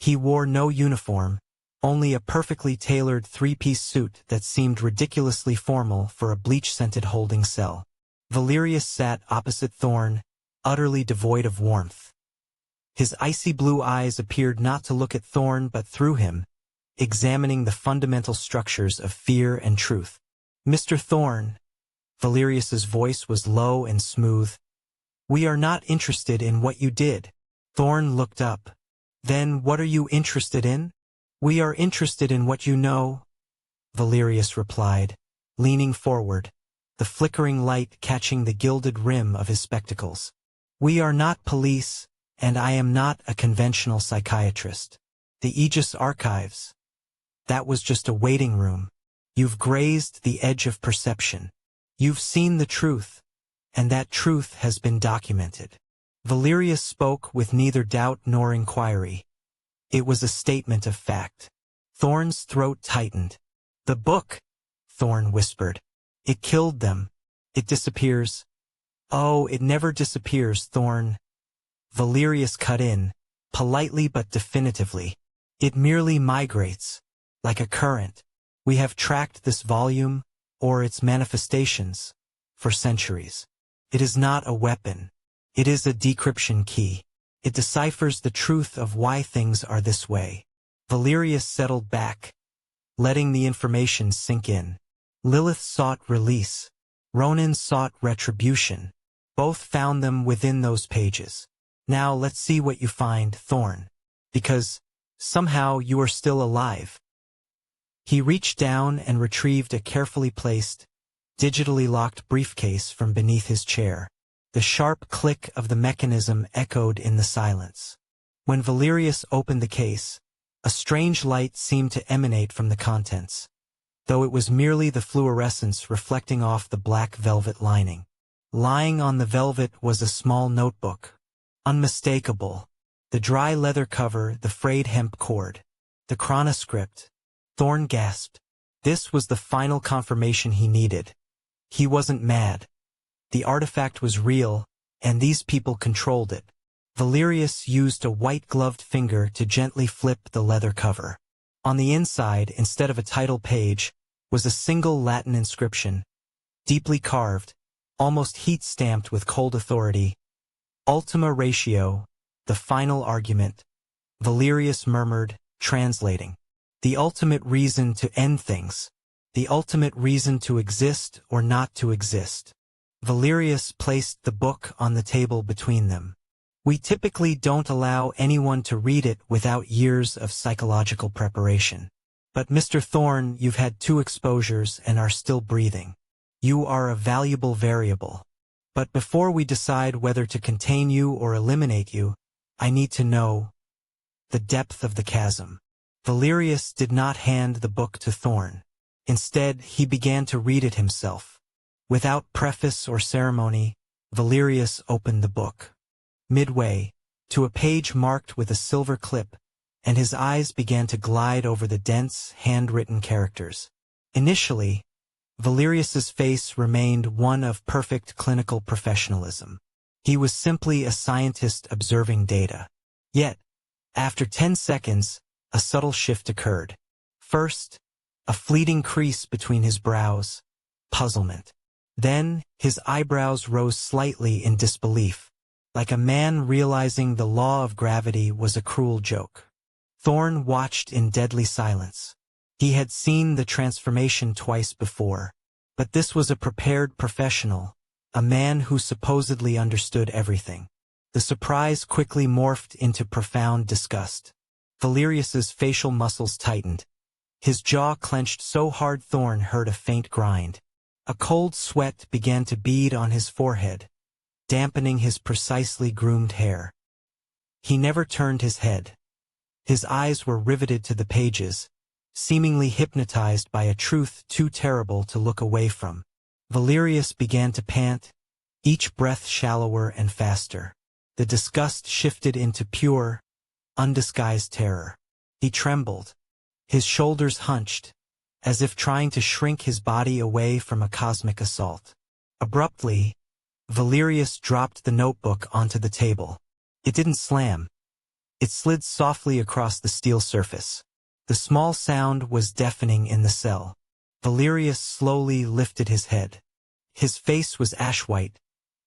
He wore no uniform, only a perfectly tailored three-piece suit that seemed ridiculously formal for a bleach-scented holding cell. Valerius sat opposite Thorne, utterly devoid of warmth. His icy blue eyes appeared not to look at Thorne but through him, examining the fundamental structures of fear and truth. "Mr. Thorne," Valerius's voice was low and smooth, "we are not interested in what you did." Thorne looked up. "Then what are you interested in?" "We are interested in what you know," Valerius replied, leaning forward, the flickering light catching the gilded rim of his spectacles. "We are not police, and I am not a conventional psychiatrist. The Aegis archives. That was just a waiting room. You've grazed the edge of perception. You've seen the truth, and that truth has been documented." Valerius spoke with neither doubt nor inquiry. It was a statement of fact. Thorne's throat tightened. "The book," Thorne whispered. "It killed them. It disappears." "Oh, it never disappears, Thorne." Valerius cut in, politely but definitively. "It merely migrates, like a current. We have tracked this volume, or its manifestations, for centuries. It is not a weapon. It is a decryption key. It deciphers the truth of why things are this way." Valerius settled back, letting the information sink in. Lilith sought release. Ronan sought retribution. Both found them within those pages. "Now let's see what you find, Thorne. Because, somehow, you are still alive." He reached down and retrieved a carefully placed, digitally locked briefcase from beneath his chair. The sharp click of the mechanism echoed in the silence. When Valerius opened the case, a strange light seemed to emanate from the contents, though it was merely the fluorescence reflecting off the black velvet lining. Lying on the velvet was a small notebook. Unmistakable. The dry leather cover, the frayed hemp cord. The Chronoscript. Thorne gasped. This was the final confirmation he needed. He wasn't mad. The artifact was real, and these people controlled it. Valerius used a white-gloved finger to gently flip the leather cover. On the inside, instead of a title page, was a single Latin inscription, deeply carved, almost heat-stamped with cold authority. "Ultima ratio, the final argument," Valerius murmured, translating. "The ultimate reason to end things. The ultimate reason to exist or not to exist." Valerius placed the book on the table between them. "We typically don't allow anyone to read it without years of psychological preparation. But Mr. Thorne, you've had 2 exposures and are still breathing. You are a valuable variable. But before we decide whether to contain you or eliminate you, I need to know the depth of the chasm." Valerius did not hand the book to Thorne. Instead, he began to read it himself. Without preface or ceremony, Valerius opened the book. Midway, to a page marked with a silver clip, and his eyes began to glide over the dense, handwritten characters. Initially, Valerius's face remained one of perfect clinical professionalism. He was simply a scientist observing data. Yet, after 10 seconds, a subtle shift occurred. First, a fleeting crease between his brows, puzzlement. Then, his eyebrows rose slightly in disbelief, like a man realizing the law of gravity was a cruel joke. Thorne watched in deadly silence. He had seen the transformation twice before, but this was a prepared professional, a man who supposedly understood everything. The surprise quickly morphed into profound disgust. Valerius's facial muscles tightened. His jaw clenched so hard Thorne heard a faint grind. A cold sweat began to bead on his forehead, dampening his precisely groomed hair. He never turned his head. His eyes were riveted to the pages, seemingly hypnotized by a truth too terrible to look away from. Valerius began to pant, each breath shallower and faster. The disgust shifted into pure, undisguised terror. He trembled. His shoulders hunched, as if trying to shrink his body away from a cosmic assault. Abruptly, Valerius dropped the notebook onto the table. It didn't slam. It slid softly across the steel surface. The small sound was deafening in the cell. Valerius slowly lifted his head. His face was ash-white,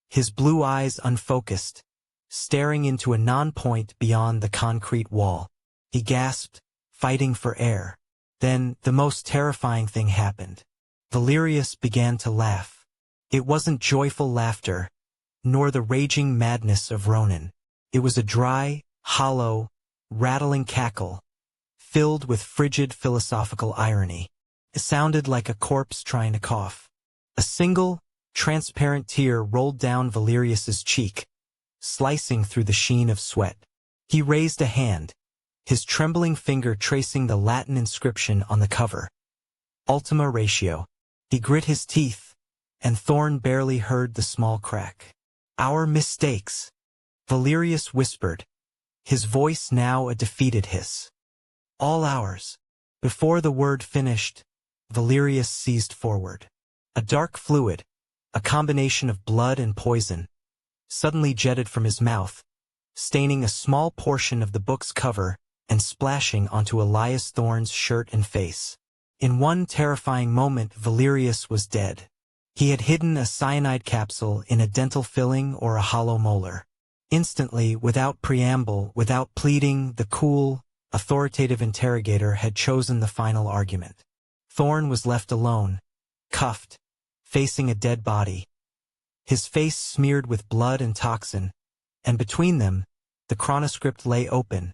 his blue eyes unfocused, staring into a non-point beyond the concrete wall. He gasped, fighting for air. Then, the most terrifying thing happened. Valerius began to laugh. It wasn't joyful laughter, nor the raging madness of Ronin. It was a dry, hollow, rattling cackle, filled with frigid philosophical irony. It sounded like a corpse trying to cough. A single, transparent tear rolled down Valerius's cheek, slicing through the sheen of sweat. He raised a hand, his trembling finger tracing the Latin inscription on the cover. Ultima Ratio. He grit his teeth, and Thorne barely heard the small crack. Our mistakes, Valerius whispered, his voice now a defeated hiss. All ours. Before the word finished, Valerius seized forward. A dark fluid, a combination of blood and poison, suddenly jetted from his mouth, staining a small portion of the book's cover and splashing onto Elias Thorne's shirt and face. In one terrifying moment, Valerius was dead. He had hidden a cyanide capsule in a dental filling or a hollow molar. Instantly, without preamble, without pleading, the cool, authoritative interrogator had chosen the final argument. Thorne was left alone, cuffed, facing a dead body, his face smeared with blood and toxin, and between them, the Chronoscript lay open,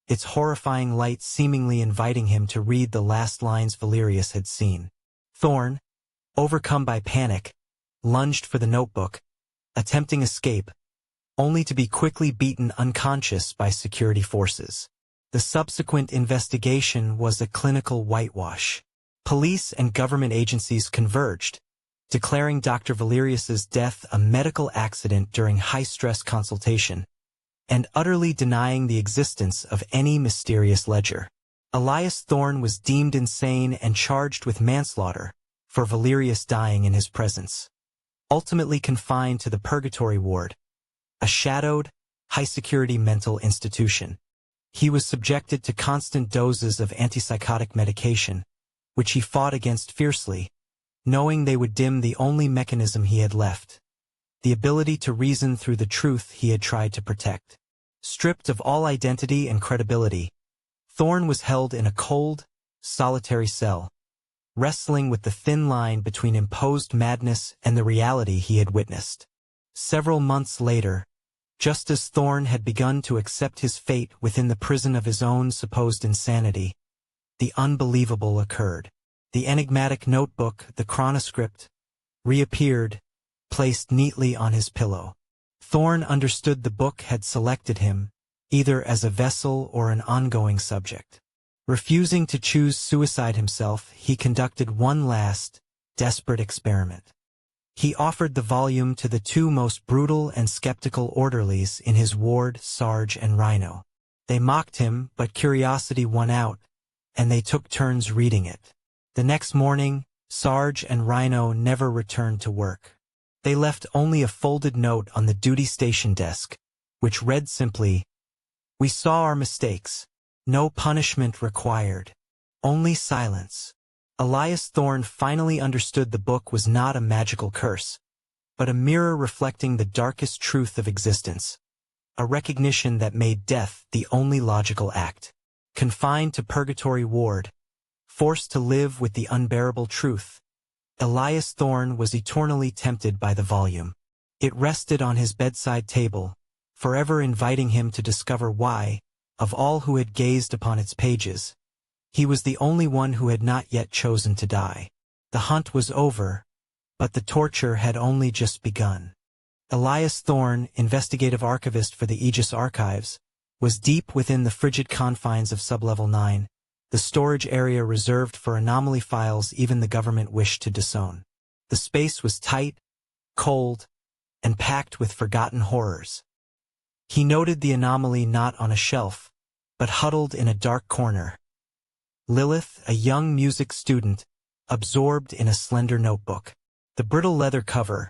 its horrifying light seemingly inviting him to read the last lines Valerius had seen. Thorne, overcome by panic, lunged for the notebook, attempting escape, only to be quickly beaten unconscious by security forces. The subsequent investigation was a clinical whitewash. Police and government agencies converged, declaring Dr. Valerius's death a medical accident during high-stress consultation, and utterly denying the existence of any mysterious ledger. Elias Thorne was deemed insane and charged with manslaughter for Valerius dying in his presence. Ultimately confined to the purgatory ward, a shadowed, high-security mental institution. He was subjected to constant doses of antipsychotic medication, which he fought against fiercely, knowing they would dim the only mechanism he had left, the ability to reason through the truth he had tried to protect. Stripped of all identity and credibility, Thorne was held in a cold, solitary cell, wrestling with the thin line between imposed madness and the reality he had witnessed. Several months later, just as Thorne had begun to accept his fate within the prison of his own supposed insanity, the unbelievable occurred. The enigmatic notebook, the Chronoscript, reappeared, placed neatly on his pillow. Thorne understood the book had selected him, either as a vessel or an ongoing subject. Refusing to choose suicide himself, he conducted one last, desperate experiment. He offered the volume to the two most brutal and skeptical orderlies in his ward, Sarge and Rhino. They mocked him, but curiosity won out, and they took turns reading it. The next morning, Sarge and Rhino never returned to work. They left only a folded note on the duty station desk, which read simply, "We saw our mistakes. No punishment required. Only silence." Elias Thorne finally understood the book was not a magical curse, but a mirror reflecting the darkest truth of existence, a recognition that made death the only logical act. Confined to purgatory ward, forced to live with the unbearable truth, Elias Thorne was eternally tempted by the volume. It rested on his bedside table, forever inviting him to discover why, of all who had gazed upon its pages, he was the only one who had not yet chosen to die. The hunt was over, but the torture had only just begun. Elias Thorne, investigative archivist for the Aegis Archives, was deep within the frigid confines of Sublevel 9, the storage area reserved for anomaly files even the government wished to disown. The space was tight, cold, and packed with forgotten horrors. He noted the anomaly not on a shelf, but huddled in a dark corner. Lilith, a young music student, absorbed in a slender notebook. The brittle leather cover,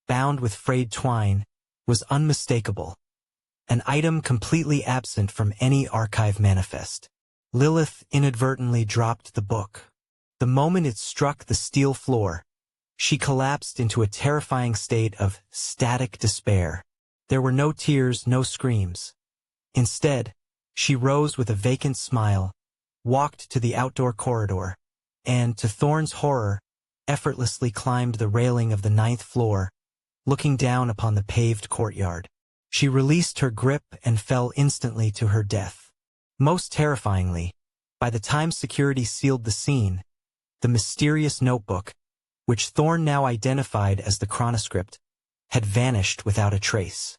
bound with frayed twine, was unmistakable, an item completely absent from any archive manifest. Lilith inadvertently dropped the book. The moment it struck the steel floor, she collapsed into a terrifying state of static despair. There were no tears, no screams. Instead, she rose with a vacant smile, walked to the outdoor corridor, and, to Thorne's horror, effortlessly climbed the railing of the 9th floor, looking down upon the paved courtyard. She released her grip and fell instantly to her death. Most terrifyingly, by the time security sealed the scene, the mysterious notebook, which Thorne now identified as the Chronoscript, had vanished without a trace.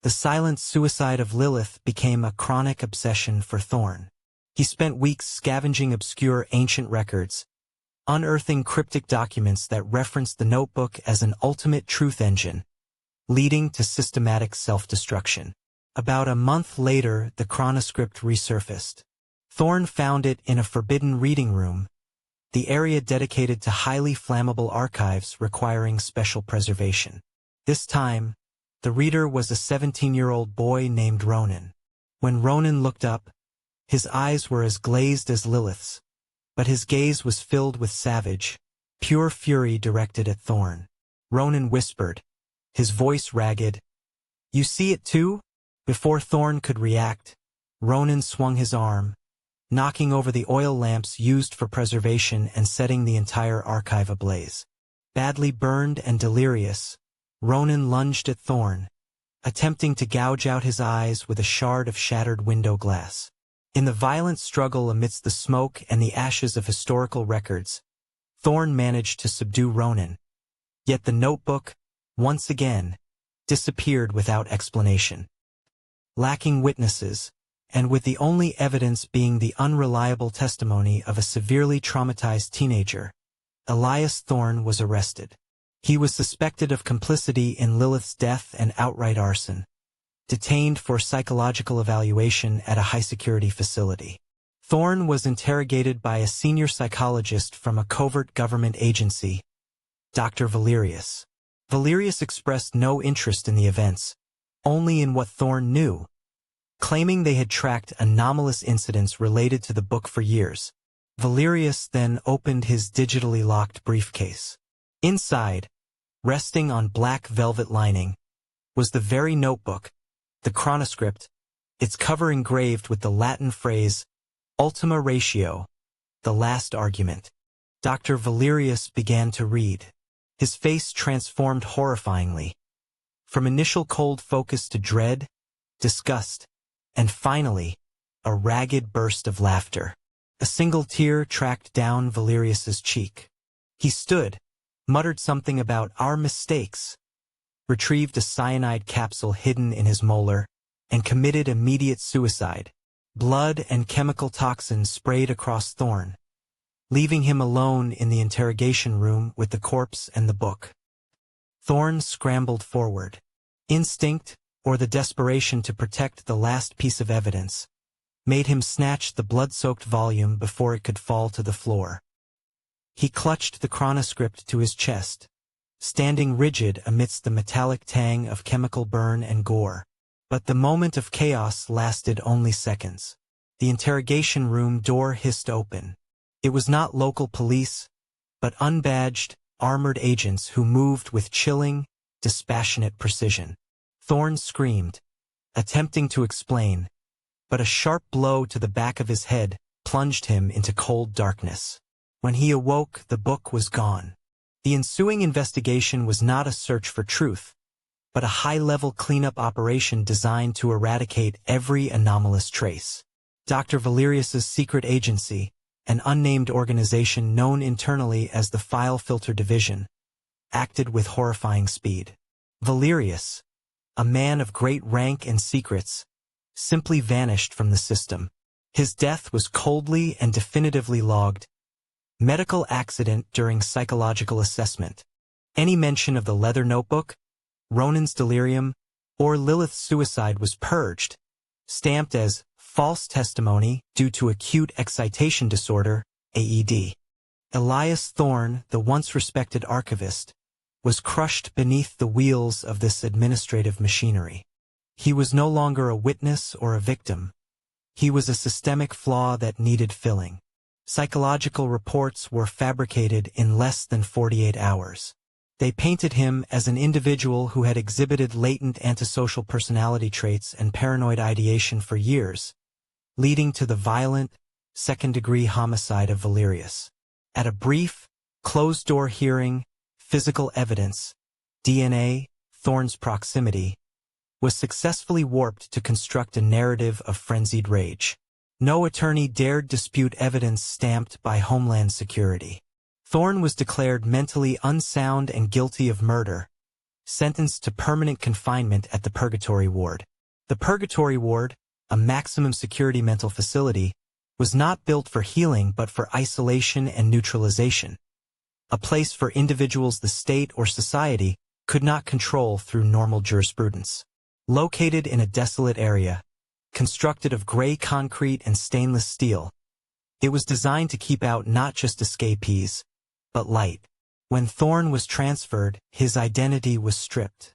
The silent suicide of Lilith became a chronic obsession for Thorne. He spent weeks scavenging obscure ancient records, unearthing cryptic documents that referenced the notebook as an ultimate truth engine, leading to systematic self-destruction. About a month later, the Chronoscript resurfaced. Thorne found it in a forbidden reading room, the area dedicated to highly flammable archives requiring special preservation. This time, the reader was a 17-year-old boy named Ronan. When Ronan looked up, his eyes were as glazed as Lilith's, but his gaze was filled with savage, pure fury directed at Thorne. Ronan whispered, his voice ragged, "You see it too?" Before Thorne could react, Ronan swung his arm, knocking over the oil lamps used for preservation and setting the entire archive ablaze. Badly burned and delirious, Ronan lunged at Thorne, attempting to gouge out his eyes with a shard of shattered window glass. In the violent struggle amidst the smoke and the ashes of historical records, Thorne managed to subdue Ronan. Yet the notebook, once again, disappeared without explanation. Lacking witnesses, and with the only evidence being the unreliable testimony of a severely traumatized teenager, Elias Thorne was arrested. He was suspected of complicity in Lilith's death and outright arson, detained for psychological evaluation at a high-security facility. Thorne was interrogated by a senior psychologist from a covert government agency, Dr. Valerius. Valerius expressed no interest in the events, only in what Thorne knew, claiming they had tracked anomalous incidents related to the book for years. Valerius then opened his digitally locked briefcase. Inside, resting on black velvet lining, was the very notebook, the Chronoscript, its cover engraved with the Latin phrase, Ultima Ratio, the last argument. Dr. Valerius began to read. His face transformed horrifyingly. From initial cold focus to dread, disgust, and finally, a ragged burst of laughter. A single tear tracked down Valerius's cheek. He stood, muttered something about our mistakes, retrieved a cyanide capsule hidden in his molar, and committed immediate suicide. Blood and chemical toxins sprayed across Thorne, leaving him alone in the interrogation room with the corpse and the book. Thorne scrambled forward. Instinct, or the desperation to protect the last piece of evidence, made him snatch the blood-soaked volume before it could fall to the floor. He clutched the Chronoscript to his chest, standing rigid amidst the metallic tang of chemical burn and gore. But the moment of chaos lasted only seconds. The interrogation room door hissed open. It was not local police, but unbadged, armored agents who moved with chilling, dispassionate precision. Thorne screamed, attempting to explain, but a sharp blow to the back of his head plunged him into cold darkness. When he awoke, the book was gone. The ensuing investigation was not a search for truth, but a high-level cleanup operation designed to eradicate every anomalous trace. Dr. Valerius's secret agency, an unnamed organization known internally as the File Filter Division, acted with horrifying speed. Valerius, a man of great rank and secrets, simply vanished from the system. His death was coldly and definitively logged. Medical accident during psychological assessment. Any mention of the leather notebook, Ronan's delirium, or Lilith's suicide was purged, stamped as false testimony due to acute excitation disorder, AED. Elias Thorne, the once respected archivist, was crushed beneath the wheels of this administrative machinery. He was no longer a witness or a victim. He was a systemic flaw that needed filling. Psychological reports were fabricated in less than 48 hours. They painted him as an individual who had exhibited latent antisocial personality traits and paranoid ideation for years, leading to the violent, second-degree homicide of Valerius. At a brief, closed-door hearing, physical evidence, DNA, Thorne's proximity, was successfully warped to construct a narrative of frenzied rage. No attorney dared dispute evidence stamped by Homeland Security. Thorne was declared mentally unsound and guilty of murder, sentenced to permanent confinement at the Purgatory Ward. The Purgatory Ward, a maximum security mental facility, was not built for healing but for isolation and neutralization, a place for individuals the state or society could not control through normal jurisprudence. Located in a desolate area, constructed of gray concrete and stainless steel, it was designed to keep out not just escapees, but light. When Thorne was transferred, his identity was stripped.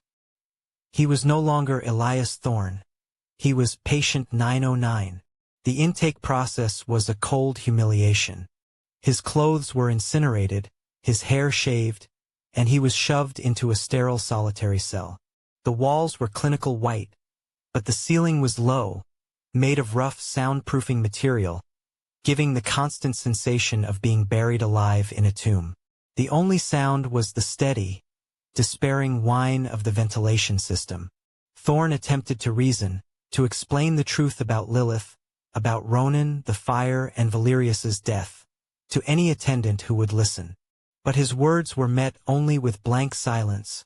He was no longer Elias Thorne. He was Patient 909. The intake process was a cold humiliation. His clothes were incinerated, his hair shaved, and he was shoved into a sterile solitary cell. The walls were clinical white, but the ceiling was low, made of rough soundproofing material, giving the constant sensation of being buried alive in a tomb. The only sound was the steady, despairing whine of the ventilation system. Thorne attempted to reason, to explain the truth about Lilith, about Ronan, the fire, and Valerius's death, to any attendant who would listen. But his words were met only with blank silence,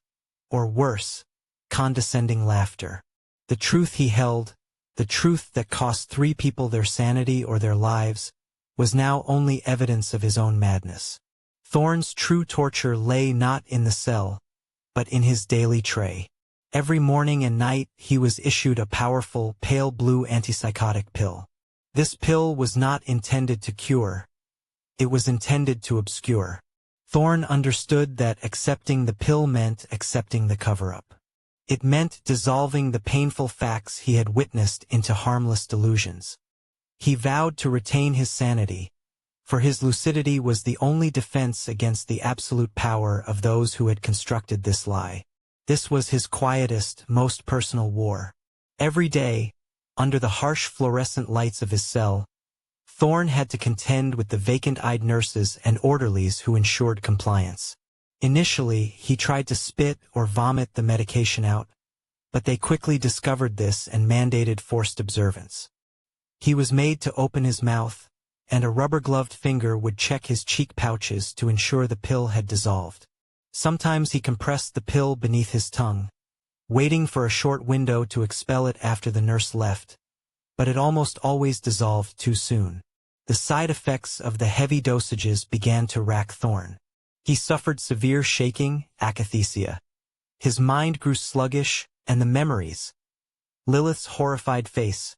or worse, condescending laughter. The truth he held, the truth that cost 3 people their sanity or their lives, was now only evidence of his own madness. Thorne's true torture lay not in the cell, but in his daily tray. Every morning and night he was issued a powerful, pale blue antipsychotic pill. This pill was not intended to cure. It was intended to obscure. Thorne understood that accepting the pill meant accepting the cover-up. It meant dissolving the painful facts he had witnessed into harmless delusions. He vowed to retain his sanity, for his lucidity was the only defense against the absolute power of those who had constructed this lie. This was his quietest, most personal war. Every day, under the harsh fluorescent lights of his cell, Thorne had to contend with the vacant-eyed nurses and orderlies who ensured compliance. Initially, he tried to spit or vomit the medication out, but they quickly discovered this and mandated forced observance. He was made to open his mouth, and a rubber-gloved finger would check his cheek pouches to ensure the pill had dissolved. Sometimes he compressed the pill beneath his tongue, waiting for a short window to expel it after the nurse left, but it almost always dissolved too soon. The side effects of the heavy dosages began to rack Thorne. He suffered severe shaking, akathisia. His mind grew sluggish, and the memories, Lilith's horrified face,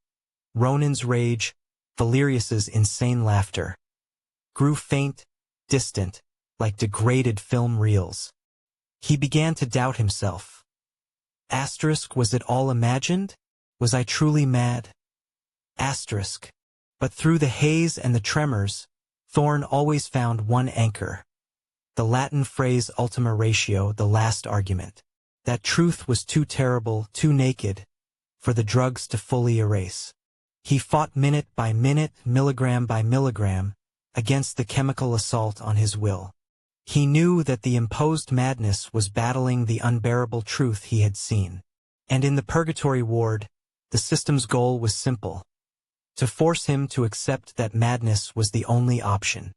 Ronan's rage, Valerius's insane laughter, grew faint, distant, like degraded film reels. He began to doubt himself. Was it all imagined? Was I truly mad? But through the haze and the tremors, Thorne always found one anchor. The Latin phrase ultima ratio, the last argument. That truth was too terrible, too naked, for the drugs to fully erase. He fought minute by minute, milligram by milligram, against the chemical assault on his will. He knew that the imposed madness was battling the unbearable truth he had seen. And in the purgatory ward, the system's goal was simple: to force him to accept that madness was the only option.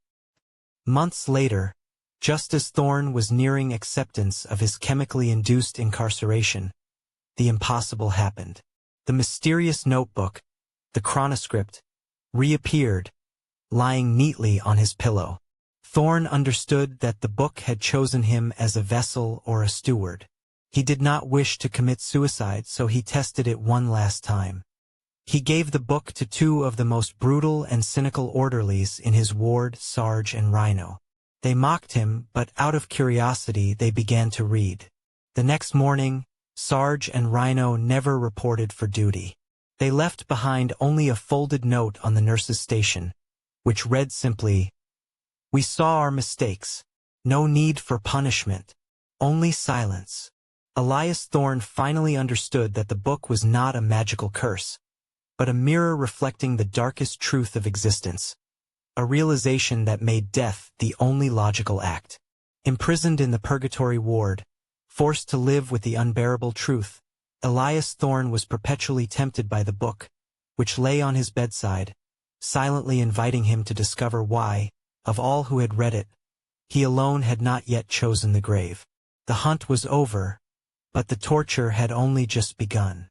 Months later, just as Thorne was nearing acceptance of his chemically induced incarceration, the impossible happened. The mysterious notebook, the Chronoscript, reappeared, lying neatly on his pillow. Thorne understood that the book had chosen him as a vessel or a steward. He did not wish to commit suicide, so he tested it one last time. He gave the book to two of the most brutal and cynical orderlies in his ward, Sarge and Rhino. They mocked him, but out of curiosity they began to read. The next morning, Sarge and Rhino never reported for duty. They left behind only a folded note on the nurse's station, which read simply, "We saw our mistakes. No need for punishment. Only silence." Elias Thorne finally understood that the book was not a magical curse, but a mirror reflecting the darkest truth of existence, a realization that made death the only logical act. Imprisoned in the purgatory ward, forced to live with the unbearable truth, Elias Thorne was perpetually tempted by the book, which lay on his bedside, silently inviting him to discover why, of all who had read it, he alone had not yet chosen the grave. The hunt was over, but the torture had only just begun.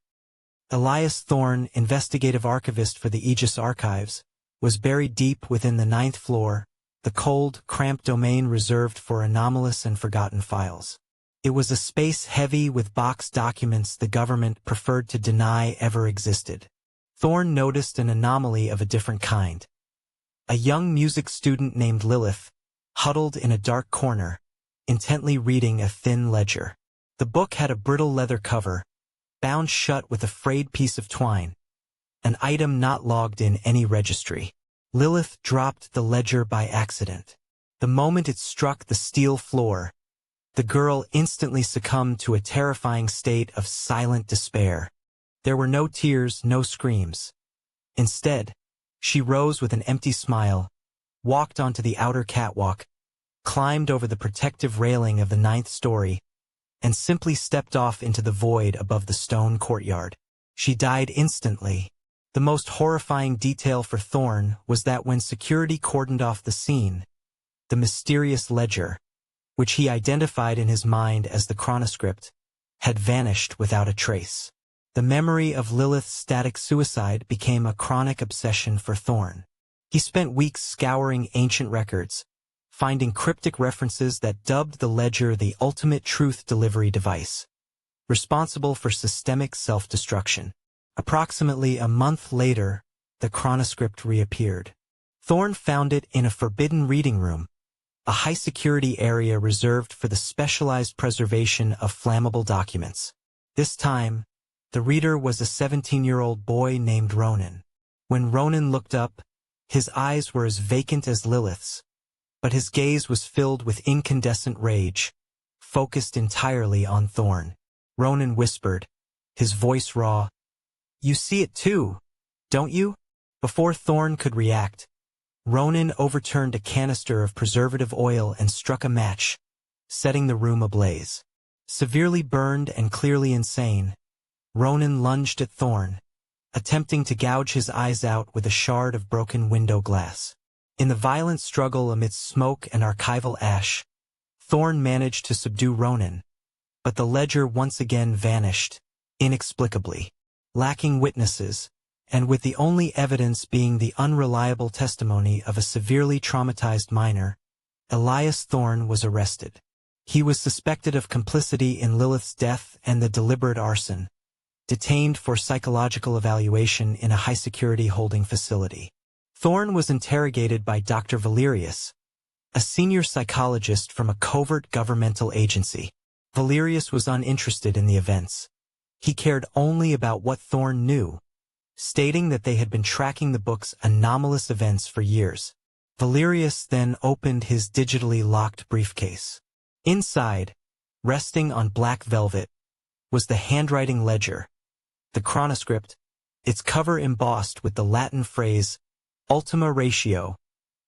Elias Thorne, investigative archivist for the Aegis Archives, was buried deep within the 9th floor, the cold, cramped domain reserved for anomalous and forgotten files. It was a space heavy with boxed documents the government preferred to deny ever existed. Thorne noticed an anomaly of a different kind. A young music student named Lilith, huddled in a dark corner, intently reading a thin ledger. The book had a brittle leather cover, bound shut with a frayed piece of twine, an item not logged in any registry. Lilith dropped the ledger by accident. The moment it struck the steel floor, the girl instantly succumbed to a terrifying state of silent despair. There were no tears, no screams. Instead, she rose with an empty smile, walked onto the outer catwalk, climbed over the protective railing of the 9th story, and simply stepped off into the void above the stone courtyard. She died instantly. The most horrifying detail for Thorne was that when security cordoned off the scene, the mysterious ledger, which he identified in his mind as the Chronoscript, had vanished without a trace. The memory of Lilith's static suicide became a chronic obsession for Thorne. He spent weeks scouring ancient records, finding cryptic references that dubbed the ledger the ultimate truth delivery device, responsible for systemic self-destruction. Approximately a month later, the Chronoscript reappeared. Thorne found it in a forbidden reading room, a high-security area reserved for the specialized preservation of flammable documents. This time, the reader was a 17-year-old boy named Ronan. When Ronan looked up, his eyes were as vacant as Lilith's, but his gaze was filled with incandescent rage, focused entirely on Thorne. Ronan whispered, his voice raw, "You see it too, don't you?" Before Thorne could react, Ronan overturned a canister of preservative oil and struck a match, setting the room ablaze. Severely burned and clearly insane, Ronan lunged at Thorne, attempting to gouge his eyes out with a shard of broken window glass. In the violent struggle amidst smoke and archival ash, Thorne managed to subdue Ronan, but the ledger once again vanished, inexplicably. Lacking witnesses, and with the only evidence being the unreliable testimony of a severely traumatized minor, Elias Thorne was arrested. He was suspected of complicity in Lilith's death and the deliberate arson, detained for psychological evaluation in a high-security holding facility. Thorne was interrogated by Dr. Valerius, a senior psychologist from a covert governmental agency. Valerius was uninterested in the events. He cared only about what Thorne knew, stating that they had been tracking the book's anomalous events for years. Valerius then opened his digitally locked briefcase. Inside, resting on black velvet, was the handwriting ledger, the Chronoscript, its cover embossed with the Latin phrase, ULTIMA RATIO,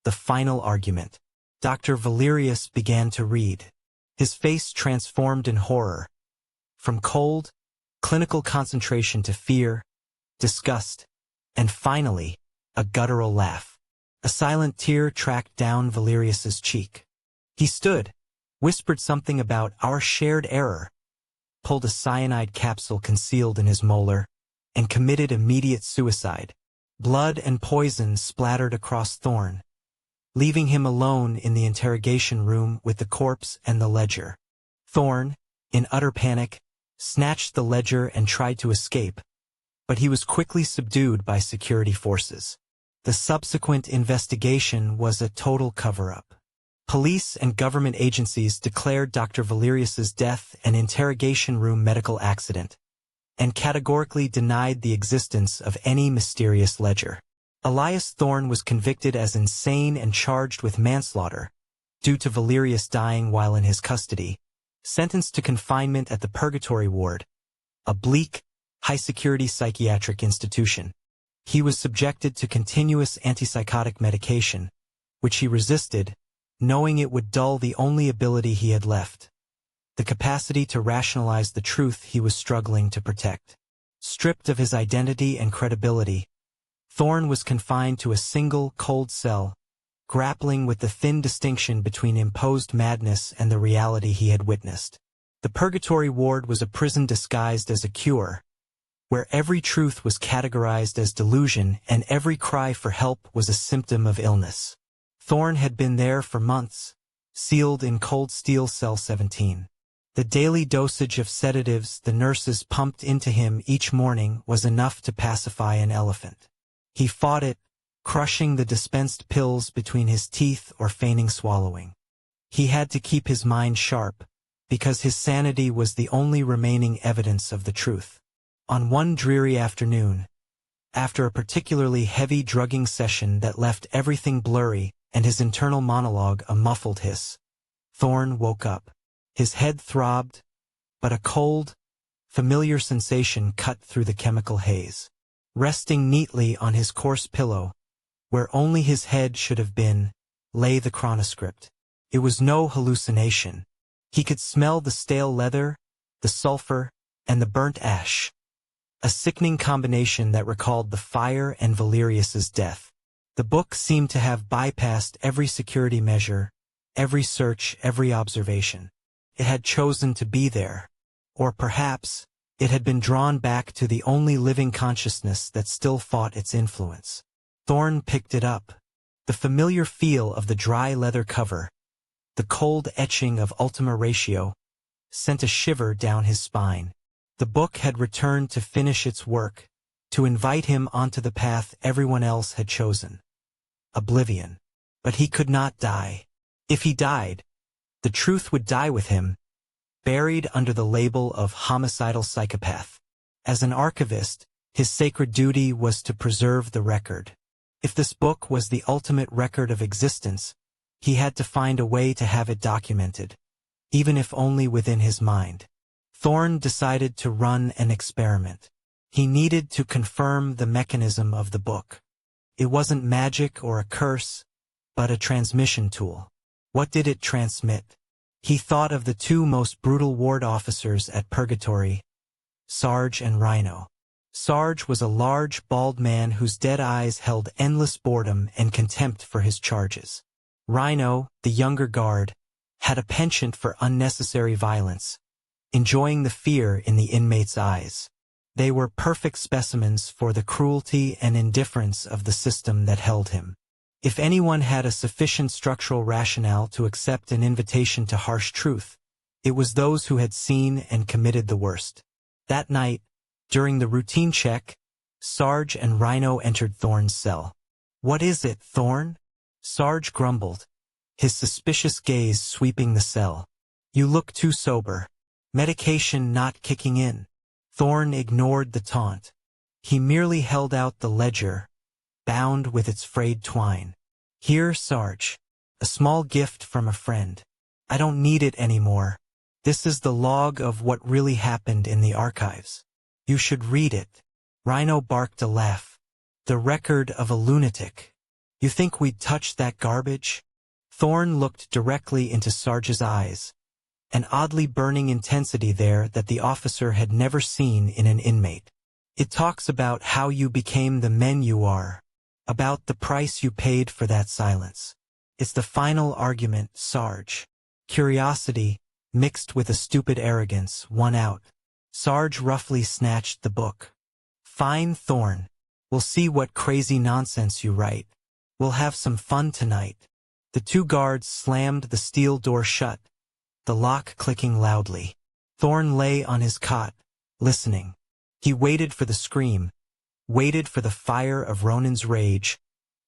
the final argument. Dr. Valerius began to read. His face transformed in horror, from cold, clinical concentration to fear, disgust, and finally, a guttural laugh. A silent tear tracked down Valerius's cheek. He stood, whispered something about our shared error, pulled a cyanide capsule concealed in his molar, and committed immediate suicide. Blood and poison splattered across Thorne, leaving him alone in the interrogation room with the corpse and the ledger. Thorne, in utter panic, snatched the ledger and tried to escape, but he was quickly subdued by security forces. The subsequent investigation was a total cover-up. Police and government agencies declared Dr. Valerius's death an interrogation room medical accident, and categorically denied the existence of any mysterious ledger. Elias Thorne was convicted as insane and charged with manslaughter, due to Valerius dying while in his custody, sentenced to confinement at the Purgatory Ward, a bleak, high-security psychiatric institution. He was subjected to continuous antipsychotic medication, which he resisted, knowing it would dull the only ability he had left, the capacity to rationalize the truth he was struggling to protect. Stripped of his identity and credibility, Thorne was confined to a single, cold cell, grappling with the thin distinction between imposed madness and the reality he had witnessed. The Purgatory Ward was a prison disguised as a cure, where every truth was categorized as delusion and every cry for help was a symptom of illness. Thorne had been there for months, sealed in cold steel cell 17. The daily dosage of sedatives the nurses pumped into him each morning was enough to pacify an elephant. He fought it, crushing the dispensed pills between his teeth or feigning swallowing. He had to keep his mind sharp, because his sanity was the only remaining evidence of the truth. On one dreary afternoon, after a particularly heavy drugging session that left everything blurry and his internal monologue a muffled hiss, Thorne woke up. His head throbbed, but a cold, familiar sensation cut through the chemical haze. Resting neatly on his coarse pillow, where only his head should have been, lay the Chronoscript. It was no hallucination. He could smell the stale leather, the sulfur, and the burnt ash, a sickening combination that recalled the fire and Valerius's death. The book seemed to have bypassed every security measure, every search, every observation. It had chosen to be there, or perhaps it had been drawn back to the only living consciousness that still fought its influence. Thorne picked it up. The familiar feel of the dry leather cover, the cold etching of Ultima Ratio, sent a shiver down his spine. The book had returned to finish its work, to invite him onto the path everyone else had chosen. Oblivion. But he could not die. If he died, the truth would die with him, buried under the label of homicidal psychopath. As an archivist, his sacred duty was to preserve the record. If this book was the ultimate record of existence, he had to find a way to have it documented, even if only within his mind. Thorne decided to run an experiment. He needed to confirm the mechanism of the book. It wasn't magic or a curse, but a transmission tool. What did it transmit? He thought of the two most brutal ward officers at Purgatory, Sarge and Rhino. Sarge was a large, bald man whose dead eyes held endless boredom and contempt for his charges. Rhino, the younger guard, had a penchant for unnecessary violence, enjoying the fear in the inmates' eyes. They were perfect specimens for the cruelty and indifference of the system that held him. If anyone had a sufficient structural rationale to accept an invitation to harsh truth, it was those who had seen and committed the worst. That night, during the routine check, Sarge and Rhino entered Thorne's cell. "What is it, Thorne?" Sarge grumbled, his suspicious gaze sweeping the cell. "You look too sober. Medication not kicking in." Thorne ignored the taunt. He merely held out the ledger, bound with its frayed twine. "Here, Sarge. A small gift from a friend. I don't need it anymore. This is the log of what really happened in the archives. You should read it." Rhino barked a laugh. "The record of a lunatic. You think we'd touch that garbage?" Thorne looked directly into Sarge's eyes, an oddly burning intensity there that the officer had never seen in an inmate. It talks about how you became the men you are, about the price you paid for that silence. It's the final argument, Sarge. Curiosity, mixed with a stupid arrogance, won out. Sarge roughly snatched the book. Fine, Thorne. We'll see what crazy nonsense you write. We'll have some fun tonight. The two guards slammed the steel door shut, the lock clicking loudly. Thorne lay on his cot, listening. He waited for the scream, waited for the fire of Ronan's rage,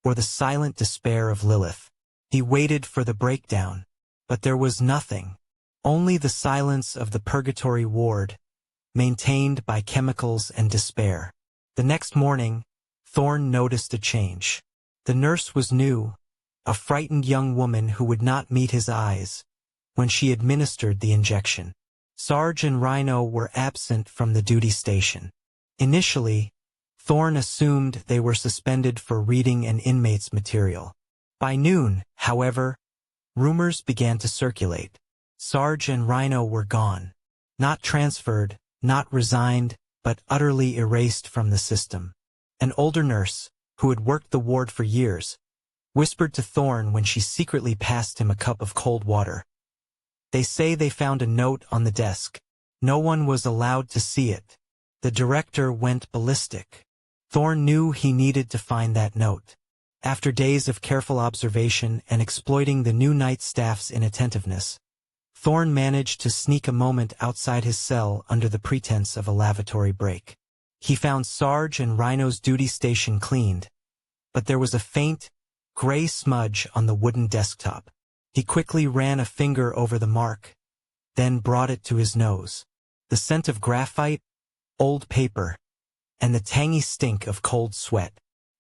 or the silent despair of Lilith. He waited for the breakdown, but there was nothing, only the silence of the purgatory ward, maintained by chemicals and despair. The next morning, Thorne noticed a change. The nurse was new, a frightened young woman who would not meet his eyes when she administered the injection. Sarge and Rhino were absent from the duty station. Initially, Thorne assumed they were suspended for reading an inmate's material. By noon, however, rumors began to circulate. Sarge and Rhino were gone. Not transferred, not resigned, but utterly erased from the system. An older nurse, who had worked the ward for years, whispered to Thorne when she secretly passed him a cup of cold water. They say they found a note on the desk. No one was allowed to see it. The director went ballistic. Thorne knew he needed to find that note. After days of careful observation and exploiting the new night staff's inattentiveness, Thorne managed to sneak a moment outside his cell under the pretense of a lavatory break. He found Sarge and Rhino's duty station cleaned, but there was a faint, gray smudge on the wooden desktop. He quickly ran a finger over the mark, then brought it to his nose. The scent of graphite, old paper, and the tangy stink of cold sweat.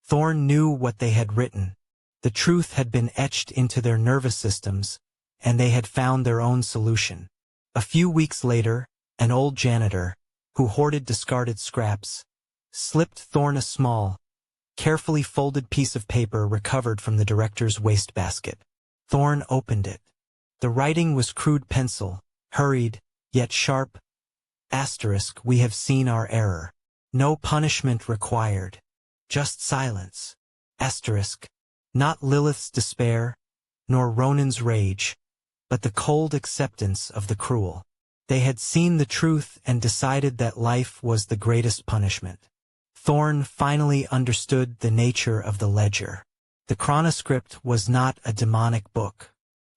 Thorne knew what they had written. The truth had been etched into their nervous systems, and they had found their own solution. A few weeks later, an old janitor, who hoarded discarded scraps, slipped Thorne a small, carefully folded piece of paper recovered from the director's wastebasket. Thorne opened it. The writing was crude pencil, hurried, yet sharp. Asterisk, we have seen our error. No punishment required. Just silence. Asterisk. Not Lilith's despair, nor Ronan's rage, but the cold acceptance of the cruel. They had seen the truth and decided that life was the greatest punishment. Thorne finally understood the nature of the ledger. The Chronoscript was not a demonic book.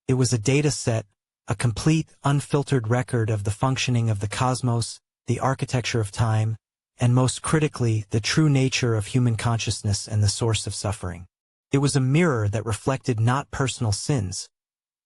It was a data set, a complete, unfiltered record of the functioning of the cosmos, the architecture of time, and most critically, the true nature of human consciousness and the source of suffering. It was a mirror that reflected not personal sins,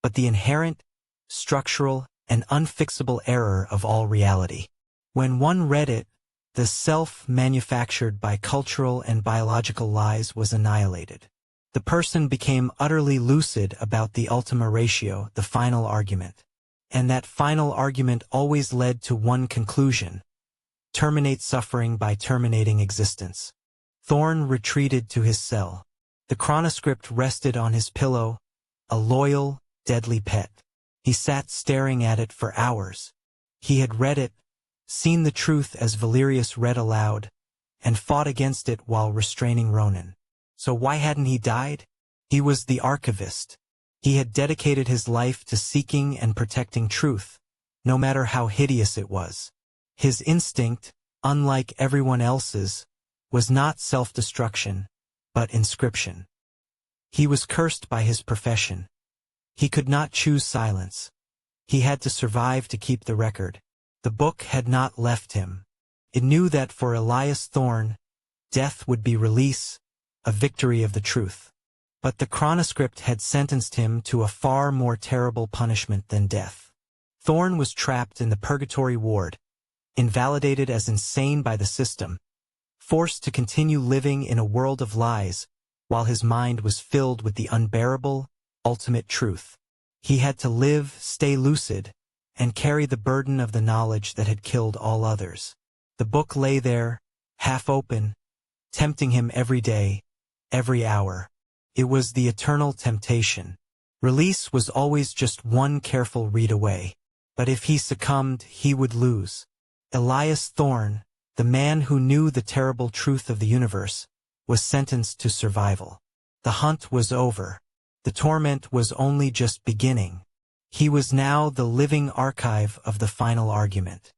but the inherent, structural, and unfixable error of all reality. When one read it, the self manufactured by cultural and biological lies was annihilated. The person became utterly lucid about the ultima ratio, the final argument. And that final argument always led to one conclusion: terminate suffering by terminating existence. Thorne retreated to his cell. The Chronoscript rested on his pillow, a loyal, deadly pet. He sat staring at it for hours. He had read it, seen the truth as Valerius read aloud, and fought against it while restraining Ronan. So why hadn't he died? He was the archivist. He had dedicated his life to seeking and protecting truth, no matter how hideous it was. His instinct, unlike everyone else's, was not self-destruction, but inscription. He was cursed by his profession. He could not choose silence. He had to survive to keep the record. The book had not left him. It knew that for Elias Thorne, death would be release, a victory of the truth. But the Chronoscript had sentenced him to a far more terrible punishment than death. Thorne was trapped in the purgatory ward, invalidated as insane by the system, forced to continue living in a world of lies, while his mind was filled with the unbearable, ultimate truth. He had to live, stay lucid, and carry the burden of the knowledge that had killed all others. The book lay there, half open, tempting him every day, every hour. It was the eternal temptation. Release was always just one careful read away. But if he succumbed, he would lose. Elias Thorne, the man who knew the terrible truth of the universe, was sentenced to survival. The hunt was over. The torment was only just beginning. He was now the living archive of the final argument.